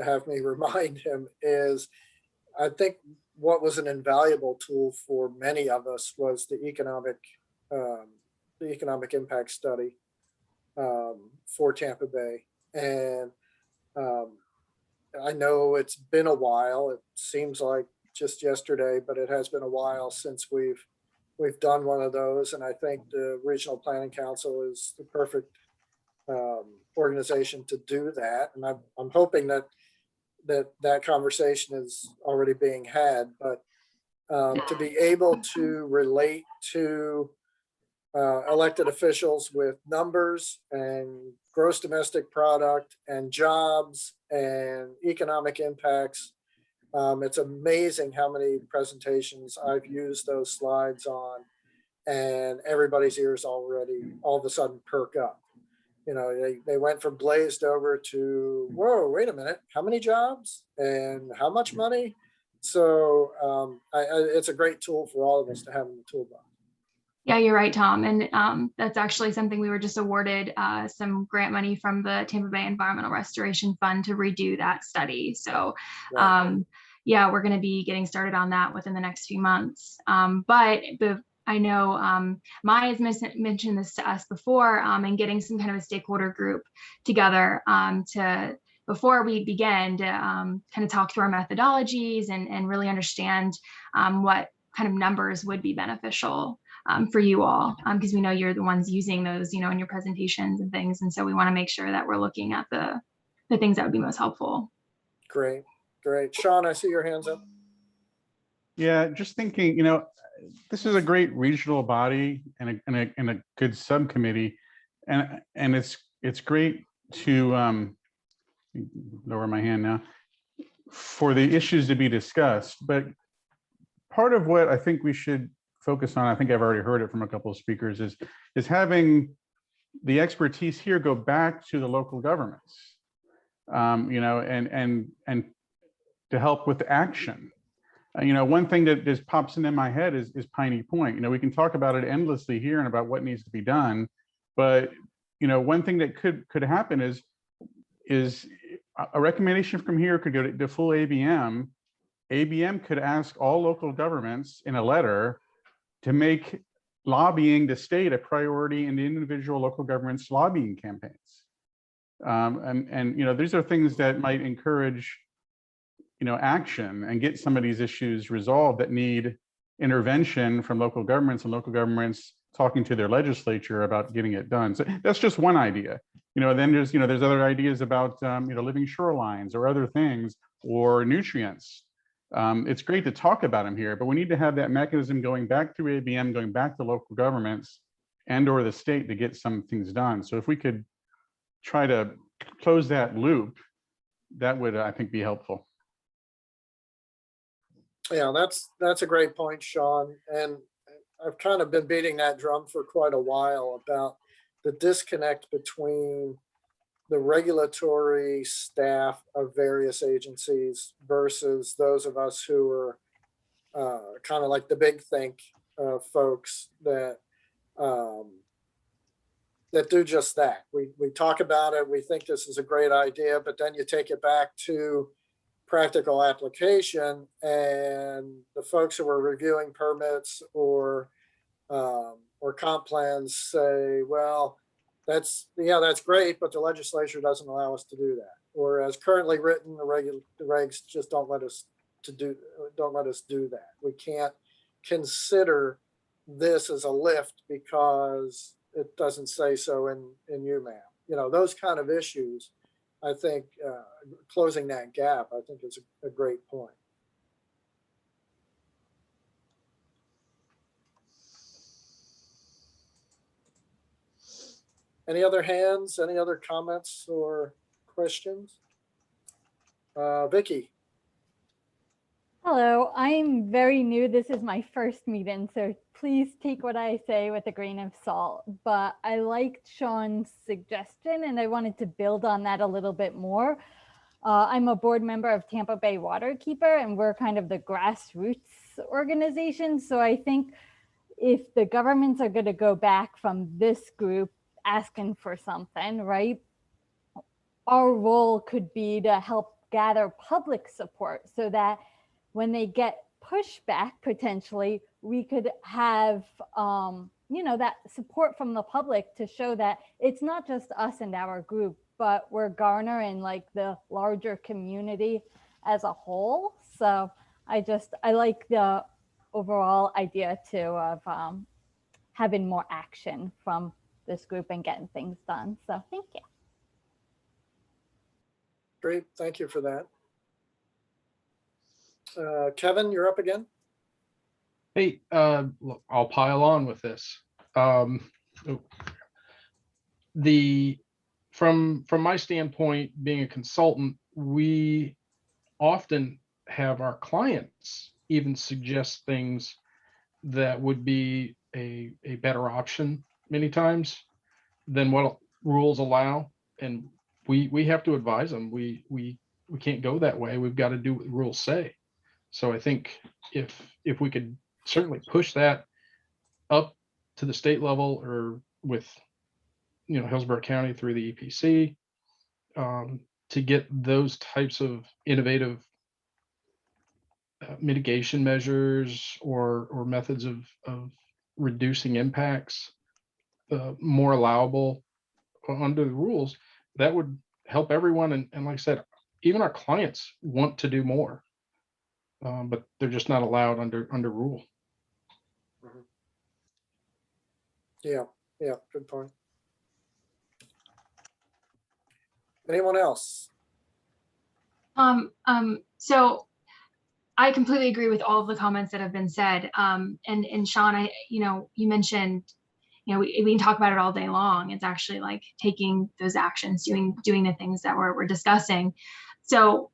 have me remind him is, I think what was an invaluable tool for many of us was the economic impact study for Tampa Bay. And I know it's been a while. It seems like just yesterday, but it has been a while since we've done one of those. And I think the Regional Planning Council is the perfect organization to do that. And I'm hoping that conversation is already being had, but to be able to relate to elected officials with numbers and gross domestic product and jobs and economic impacts. It's amazing how many presentations I've used those slides on, and everybody's ears already all of a sudden perk up. They went from glazed over to, whoa, wait a minute, how many jobs and how much money? So it's a great tool for all of us to have in the toolbox. Yeah, you're right, Tom. And that's actually something we were just awarded some grant money from the Tampa Bay Environmental Restoration Fund to redo that study. So yeah, we're going to be getting started on that within the next few months. But I know Maya has mentioned this to us before, and getting some kind of a stakeholder group together to before we begin to kind of talk through our methodologies and really understand what kind of numbers would be beneficial for you all, because we know you're the ones using those, in your presentations and things. And so we want to make sure that we're looking at the things that would be most helpful. Great, great. Sean, I see your hands up. Yeah, just thinking, this is a great regional body and a good subcommittee, and it's great to lower my hand now for the issues to be discussed. But part of what I think we should focus on, I think I've already heard it from a couple of speakers, is having the expertise here go back to the local governments, and to help with action. One thing that just pops into my head is Piney Point. We can talk about it endlessly here and about what needs to be done, but one thing that could happen is a recommendation from here could go to full ABM. ABM could ask all local governments in a letter to make lobbying the state a priority in the individual local governments' lobbying campaigns. These are things that might encourage action and get some of these issues resolved that need intervention from local governments, and local governments talking to their legislature about getting it done. So that's just one idea. Then there's other ideas about living shorelines or other things, or nutrients. It's great to talk about them here, but we need to have that mechanism going back through ABM, going back to local governments and or the state to get some things done. So if we could try to close that loop, that would, I think, be helpful. Yeah, that's a great point, Sean. And I've kind of been beating that drum for quite a while about the disconnect between the regulatory staff of various agencies versus those of us who are kind of like the big think folks that that do just that. We talk about it, we think this is a great idea, but then you take it back to practical application, and the folks who are reviewing permits or comp plans say, well, that's great, but the legislature doesn't allow us to do that. Or as currently written, the regs just don't let us do that. We can't consider this as a lift because it doesn't say so in UMAM. Those kind of issues. I think closing that gap, I think, is a great point. Any other hands? Any other comments or questions? Vicky. Hello, I'm very new. This is my first meeting, so please take what I say with a grain of salt. But I liked Sean's suggestion, and I wanted to build on that a little bit more. I'm a board member of Tampa Bay Waterkeeper, and we're kind of the grassroots organization. So I think if the governments are going to go back from this group asking for something, right, our role could be to help gather public support so that when they get pushback, potentially, we could have, that support from the public to show that it's not just us and our group, but we're garnering like the larger community as a whole. So I like the overall idea too of having more action from this group and getting things done. So thank you. Great, thank you for that. Kevin, you're up again. Hey, look, I'll pile on with this. From my standpoint, being a consultant, we often have our clients even suggest things that would be a better option many times than what rules allow, and we have to advise them. We can't go that way. We've got to do what the rules say. So I think if we could certainly push that up to the state level, or with Hillsborough County through the EPC, to get those types of innovative mitigation measures or methods of reducing impacts more allowable under the rules, that would help everyone. And like I said, even our clients want to do more, but they're just not allowed under rule. Yeah, good point. Anyone else? So I completely agree with all of the comments that have been said. And Sean, you mentioned, we can talk about it all day long. It's actually like taking those actions, doing the things that we're discussing. So,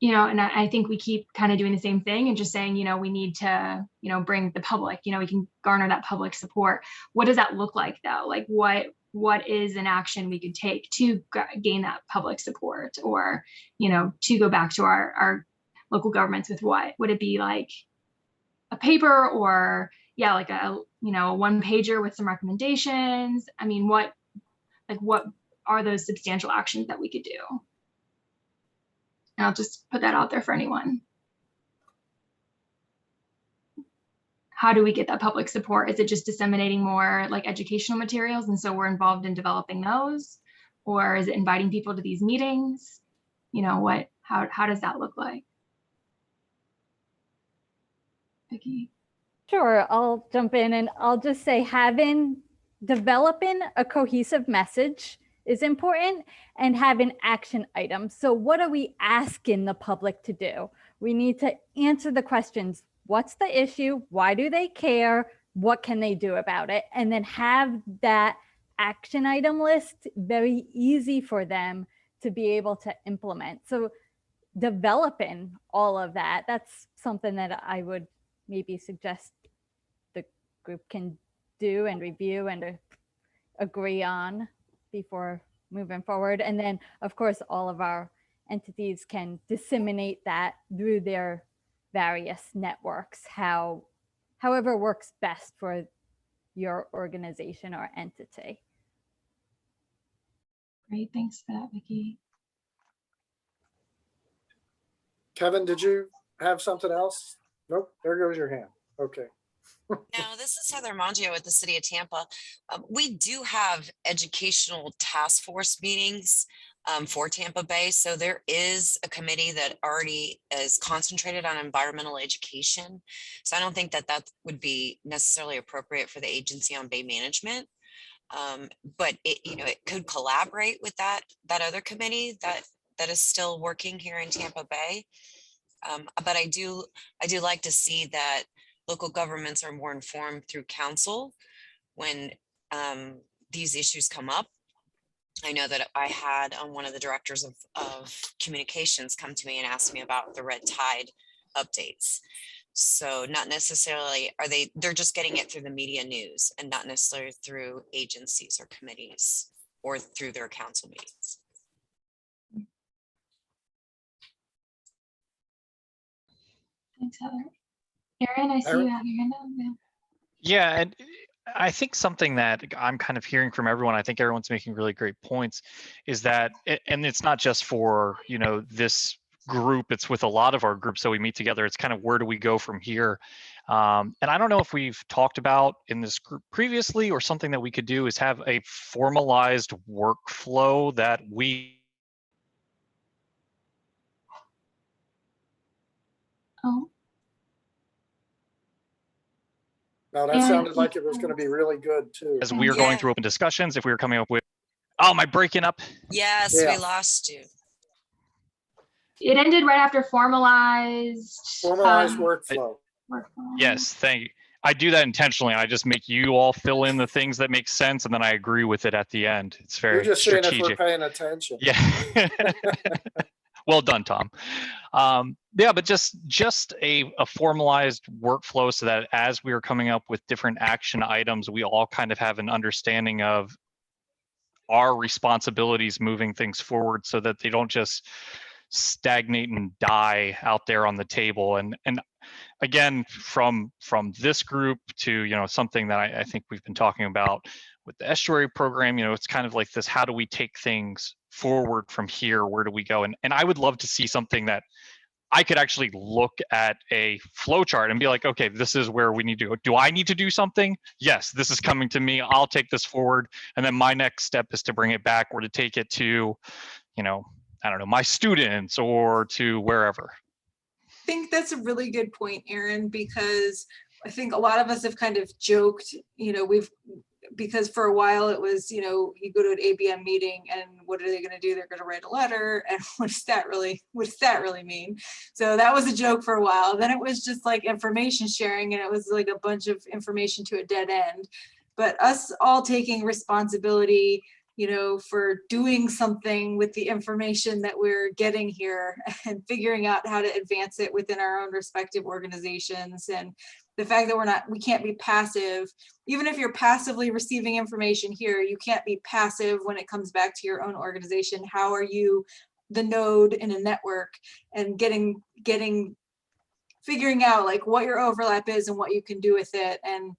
and I think we keep kind of doing the same thing and just saying, we need to, bring the public, we can garner that public support. What does that look like though? Like what is an action we could take to gain that public support, or, to go back to our local governments with what? Would it be like a paper, or like a one pager with some recommendations? I mean, what are those substantial actions that we could do? And I'll just put that out there for anyone. How do we get that public support? Is it just disseminating more like educational materials, and so we're involved in developing those? Or is it inviting people to these meetings? How does that look like? Vicki? Sure, I'll jump in and I'll just say developing a cohesive message is important, and having action items. So what are we asking the public to do? We need to answer the questions. What's the issue? Why do they care? What can they do about it? And then have that action item list very easy for them to be able to implement. So developing all of that, that's something that I would maybe suggest the group can do and review and agree on before moving forward. And then of course, all of our entities can disseminate that through their various networks, however works best for your organization or entity. Great, thanks for that, Vicki. Kevin, did you have something else? Nope, there goes your hand. Okay. No, this is Heather Mangio with the City of Tampa. We do have educational task force meetings for Tampa Bay. So there is a committee that already is concentrated on environmental education. So I don't think that would be necessarily appropriate for the Agency on Bay Management. But it could collaborate with that other committee that is still working here in Tampa Bay. But I do like to see that local governments are more informed through council when these issues come up. I know that I had one of the directors of communications come to me and ask me about the red tide updates. So not necessarily they're just getting it through the media news and not necessarily through agencies or committees or through their council meetings. Thanks, Heather. Aaron, I see you have your hand up. Yeah, and I think something that I'm kind of hearing from everyone, I think everyone's making really great points, is that, and it's not just for, this group, it's with a lot of our groups that we meet together. It's kind of, where do we go from here? And I don't know if we've talked about in this group previously, or something that we could do is have a formalized workflow that we. Oh. Now that sounded like it was going to be really good too. As we were going through open discussions, if we were coming up with, oh, am I breaking up? Yes, Yeah. we lost you. It ended right after formalized workflow. Yes, thank you. I do that intentionally. I just make you all fill in the things that make sense, and then I agree with it at the end. It's very You're just strategic. saying if we're paying attention. Yeah. Well done, Tom. Yeah, but just a formalized workflow so that as we are coming up with different action items, we all kind of have an understanding of our responsibilities moving things forward, so that they don't just stagnate and die out there on the table. And again, from this group to something that I think we've been talking about with the estuary program, it's kind of like this: how do we take things forward from here? Where do we go? And I would love to see something that I could actually look at a flow chart and be like, okay, this is where we need to go. Do I need to do something? Yes, this is coming to me. I'll take this forward. And then my next step is to bring it back or to take it to, you know, I don't know, my students or to wherever. I think that's a really good point, Aaron, because I think a lot of us have kind of joked, you know, because for a while it was, you know, you go to an ABM meeting and what are they going to do? They're going to write a letter. And what does that really mean? So that was a joke for a while. Then it was just like information sharing, and it was like a bunch of information to a dead end. But us all taking responsibility, you know, for doing something with the information that we're getting here and figuring out how to advance it within our own respective organizations. And the fact that we can't be passive, even if you're passively receiving information here, you can't be passive when it comes back to your own organization. How are you the node in a network and figuring out like what your overlap is and what you can do with it, and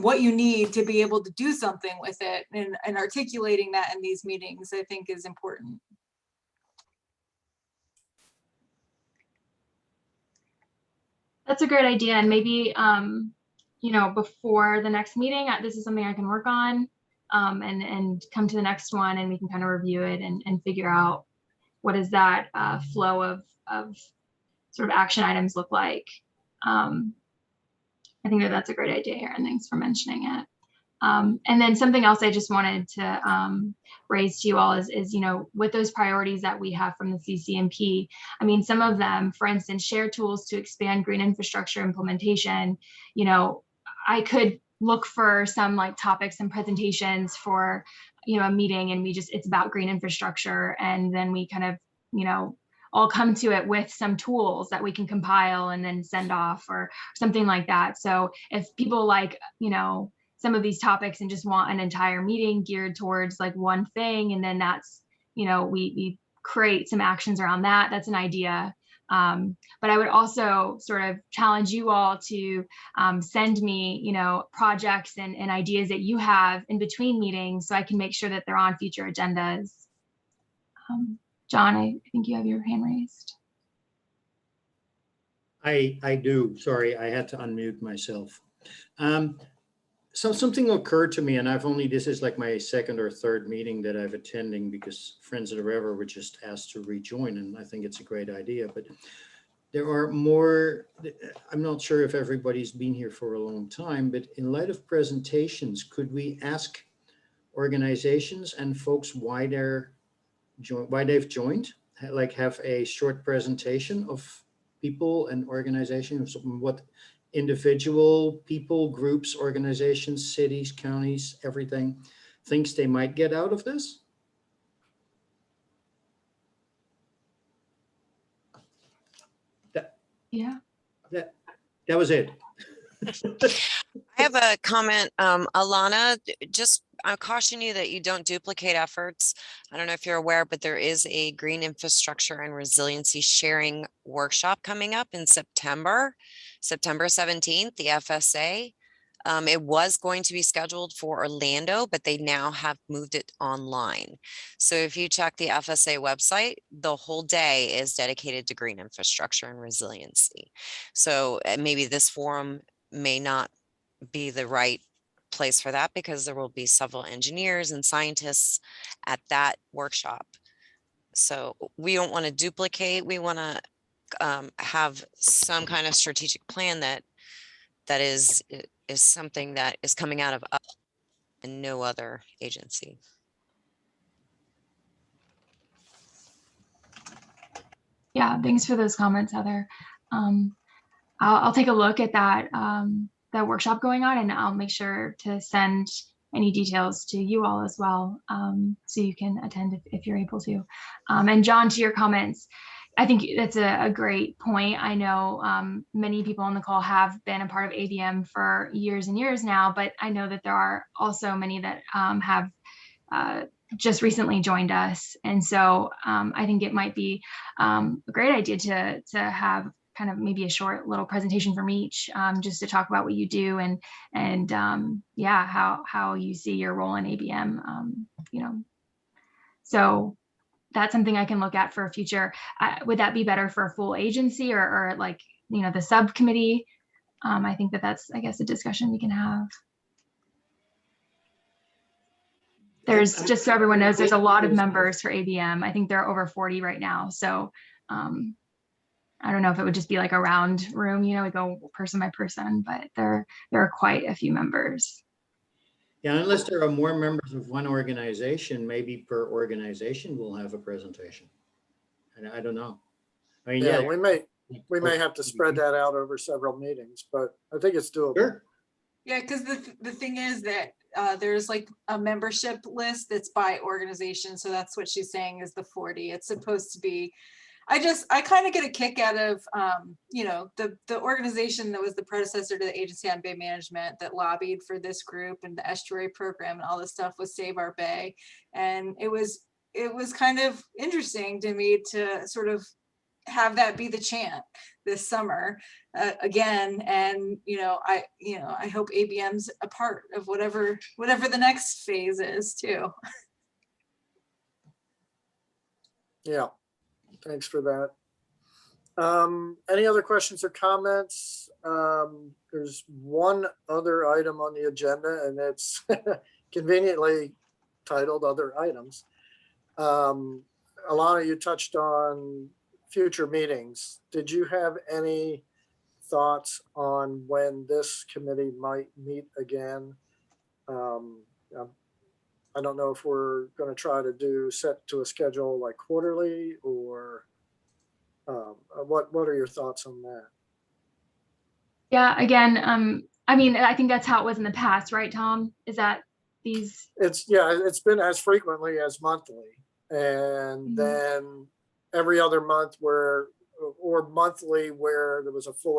what you need to be able to do something with it, and articulating that in these meetings, I think is important. That's a great idea. And maybe, you know, before the next meeting, this is something I can work on, and come to the next one and we can kind of review it and figure out what does that flow of sort of action items look like. I think that's a great idea, Aaron. Thanks for mentioning it. And then something else I just wanted to raise to you all is, you know, with those priorities that we have from the CCMP, I mean, some of them, for instance, share tools to expand green infrastructure implementation. You know, I could look for some like topics and presentations for, you know, a meeting, and it's about green infrastructure. And then we kind of, you know, all come to it with some tools that we can compile and then send off or something like that. So if people like, you know, some of these topics and just want an entire meeting geared towards like one thing, and then that's, you know, we create some actions around that. That's an idea. But I would also sort of challenge you all to send me, you know, projects and ideas that you have in between meetings so I can make sure that they're on future agendas. John, I think you have your hand raised. I do. Sorry, I had to unmute myself. So something occurred to me, and this is like my second or third meeting that I've attending because Friends of the River were just asked to rejoin, and I think it's a great idea. But there are more, I'm not sure if everybody's been here for a long time, but in light of presentations, could we ask organizations and folks why they've joined? Like have a short presentation of people and organizations, what individual people, groups, organizations, cities, counties, everything thinks they might get out of this? That was it. I have a comment, Alana, just I caution you that you don't duplicate efforts. I don't know if you're aware, but there is a green infrastructure and resiliency sharing workshop coming up in September 17th, the FSA. It was going to be scheduled for Orlando, but they now have moved it online. So if you check the FSA website, the whole day is dedicated to green infrastructure and resiliency. So maybe this forum may not be the right place for that because there will be several engineers and scientists at that workshop. So we don't want to duplicate. We want to have some kind of strategic plan that is something that is coming out of us and no other agency. Yeah, thanks for those comments, Heather. I'll take a look at that that workshop going on, and I'll make sure to send any details to you all as well, so you can attend if you're able to. And John, to your comments, I think that's a great point. I know many people on the call have been a part of ABM for years and years now, but I know that there are also many that have just recently joined us. And so I think it might be a great idea to have kind of maybe a short little presentation from each, just to talk about what you do and yeah, how you see your role in ABM, you know. So that's something I can look at for a future. Would that be better for a full agency or like, the subcommittee? I think that's, I guess, a discussion we can have. There's, just so everyone knows, there's a lot of members for ABM. I think there are over 40 right now. So I don't know if it would just be like a round room, we go person by person, but there are quite a few members. Yeah, unless there are more members of one organization, maybe per organization we'll have a presentation. And I don't know. I mean, Yeah, we may have to spread that out over several meetings, but I think it's doable. Sure. Yeah, because the thing is that there's like a membership list that's by organization. So that's what she's saying is the 40. It's supposed to be, I kind of get a kick out of, the organization that was the predecessor to the Agency on Bay Management that lobbied for this group and the estuary program and all this stuff was Save Our Bay. And it was kind of interesting to me to sort of have that be the chant this summer again. And, I hope ABM's a part of whatever the next phase is too. Yeah. Thanks for that. Any other questions or comments? There's one other item on the agenda, and it's conveniently titled Other Items. Alana, you touched on future meetings. Did you have any thoughts on when this committee might meet again? I don't know if we're going to try to set to a schedule like quarterly or what are your thoughts on that? Yeah, again, I think that's how it was in the past, right, Tom? Is that these? It's been as frequently as monthly, and then every other month or monthly where there was a full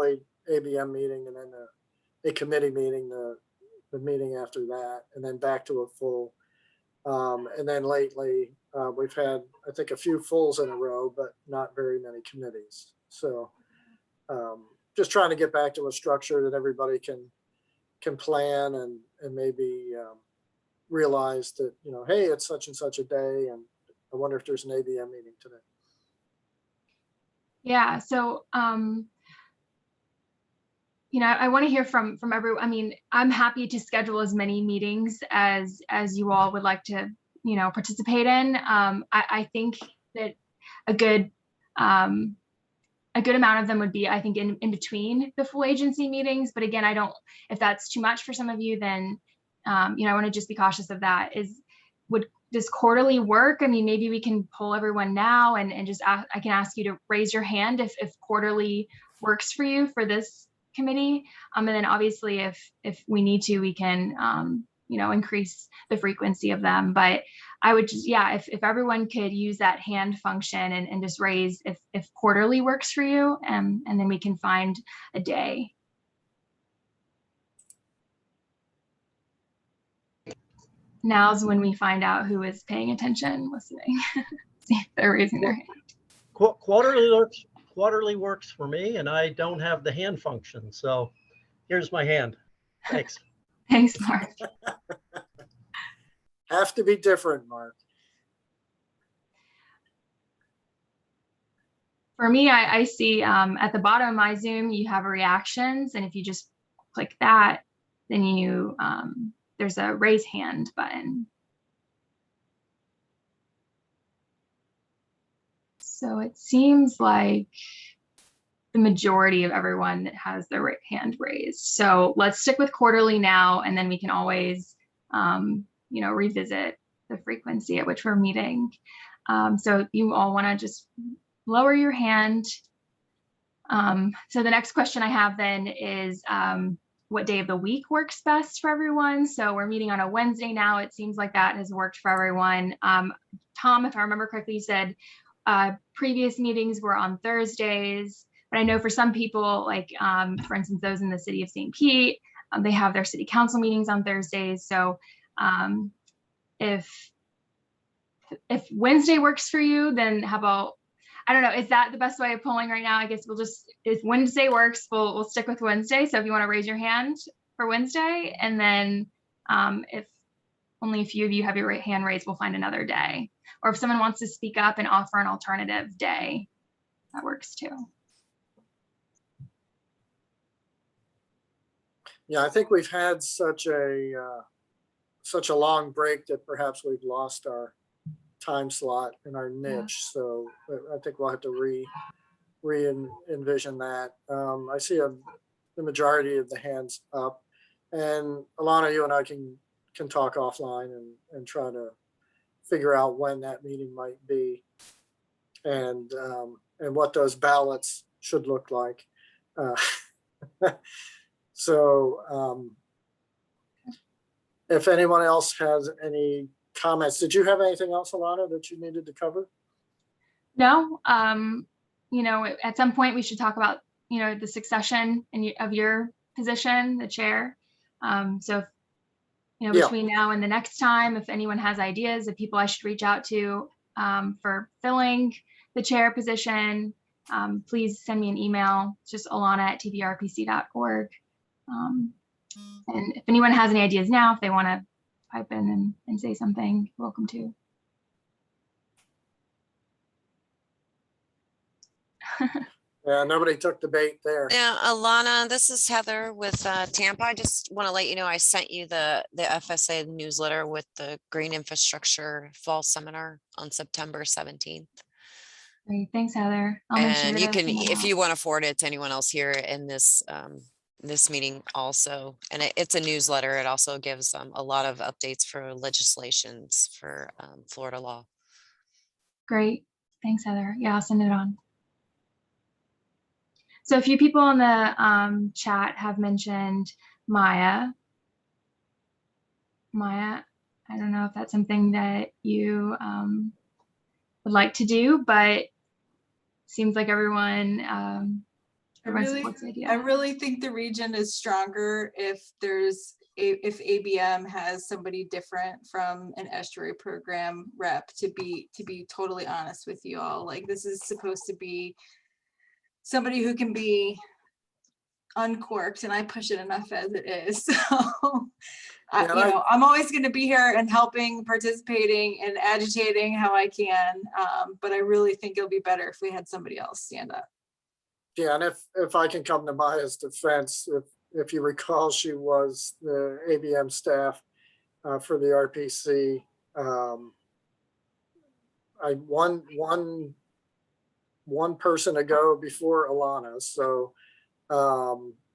ABM meeting and then a committee meeting, the meeting after that, and then back to a full. And then lately, we've had, I think, a few fulls in a row, but not very many committees. So just trying to get back to a structure that everybody can plan and maybe realize that, hey, it's such and such a day, and I wonder if there's an ABM meeting today. Yeah, so I want to hear from everyone. I'm happy to schedule as many meetings as you all would like to, participate in. I think that a good amount of them would be, I think, in between the full agency meetings. But again, if that's too much for some of you, then, I want to just be cautious of that. Does quarterly work? Maybe we can poll everyone now and just I can ask you to raise your hand if quarterly works for you for this committee. And then obviously if we need to, we can, increase the frequency of them. But I would just, if everyone could use that hand function and just raise if quarterly works for you, and then we can find a day. Now's when we find out who is paying attention, listening. See if they're raising their hand. Quarterly works for me, and I don't have the hand function. So here's my hand. Thanks. Thanks, Mark. Have to be different, Mark. For me, I see at the bottom of my Zoom, you have reactions. And if you just click that, then you there's a raise hand button. So it seems like the majority of everyone that has their hand raised. So let's stick with quarterly now, and then we can always, revisit the frequency at which we're meeting. So you all want to just lower your hand. So the next question I have then is, what day of the week works best for everyone? So we're meeting on a Wednesday now. It seems like that has worked for everyone. Tom, if I remember correctly, said previous meetings were on Thursdays, but I know for some people, like for instance, those in the city of St. Pete, they have their city council meetings on Thursdays. So if Wednesday works for you, then how about, I don't know, is that the best way of polling right now? I guess we'll just, if Wednesday works, we'll stick with Wednesday. So if you want to raise your hand for Wednesday, and then if only a few of you have your hand raised, we'll find another day. Or if someone wants to speak up and offer an alternative day, that works too. Yeah, I think we've had such a long break that perhaps we've lost our time slot in our niche. So I think we'll have to envision that. I see the majority of the hands up, and Alana, you and I can talk offline and try to figure out when that meeting might be, and what those ballots should look like. So if anyone else has any comments, did you have anything else, Alana, that you needed to cover? No, you know, at some point we should talk about, you know, the succession of your position, the chair. So, if, you know, between now and the next time, if anyone has ideas of people I should reach out to for filling the chair position, please send me an email. It's just alana@tvrpc.org. And if anyone has any ideas now, if they want to pipe in and say something, you're welcome to. Yeah, nobody took the bait there. Yeah, Alana, this is Heather with Tampa. I just want to let you know I sent you the FSA newsletter with the Green Infrastructure Fall Seminar on September 17th. Great, thanks, Heather. I'll make sure And you to can, send that if out. you want to forward it to anyone else here in this this meeting also. And it's a newsletter. It also gives a lot of updates for legislations for Florida law. Great, thanks, Heather. Yeah, I'll send it on. So a few people in the chat have mentioned Maya. Maya, I don't know if that's something that you would like to do, but seems like everyone supports the idea. I really think the region is stronger if if ABM has somebody different from an estuary program rep, to be totally honest with you all. Like, this is supposed to be somebody who can be uncorked, and I push it enough as it is. So I'm always going to be here and helping, participating, and agitating how I can. But I really think it'll be better if we had somebody else stand up. Yeah, and if I can come to Maya's defense, if you recall, she was the ABM staff for the RPC. I one person ago before Alana, so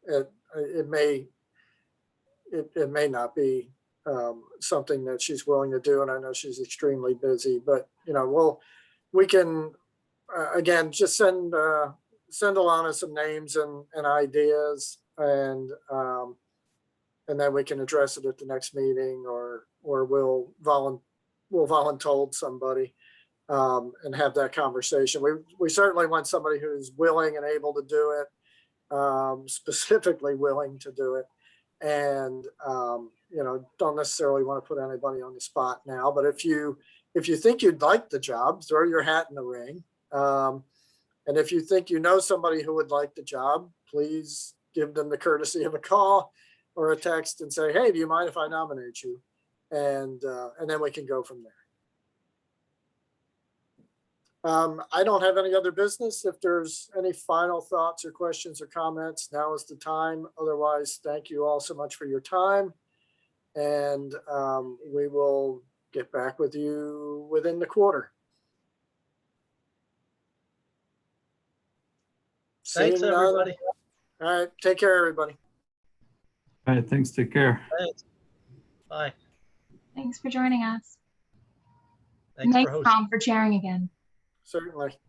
it may not be something that she's willing to do, and I know she's extremely busy. But we can again just send Alana some names and ideas, and then we can address it at the next meeting, or we'll voluntold somebody and have that conversation. We certainly want somebody who's willing and able to do it, specifically willing to do it, and don't necessarily want to put anybody on the spot now. But if you think you'd like the job, throw your hat in the ring. And if you think you know somebody who would like the job, please give them the courtesy of a call or a text and say, "Hey, do you mind if I nominate you?" And then we can go from there. I don't have any other business. If there's any final thoughts or questions or comments, now is the time. Otherwise, thank you all so much for your time. And we will get back with you within the quarter. Thanks, everybody. All right. Take care, everybody. All right. Thanks. Take care. Thanks. Bye. Thanks for joining us. Thanks Thanks, for hosting. Tom, for chairing again. Certainly.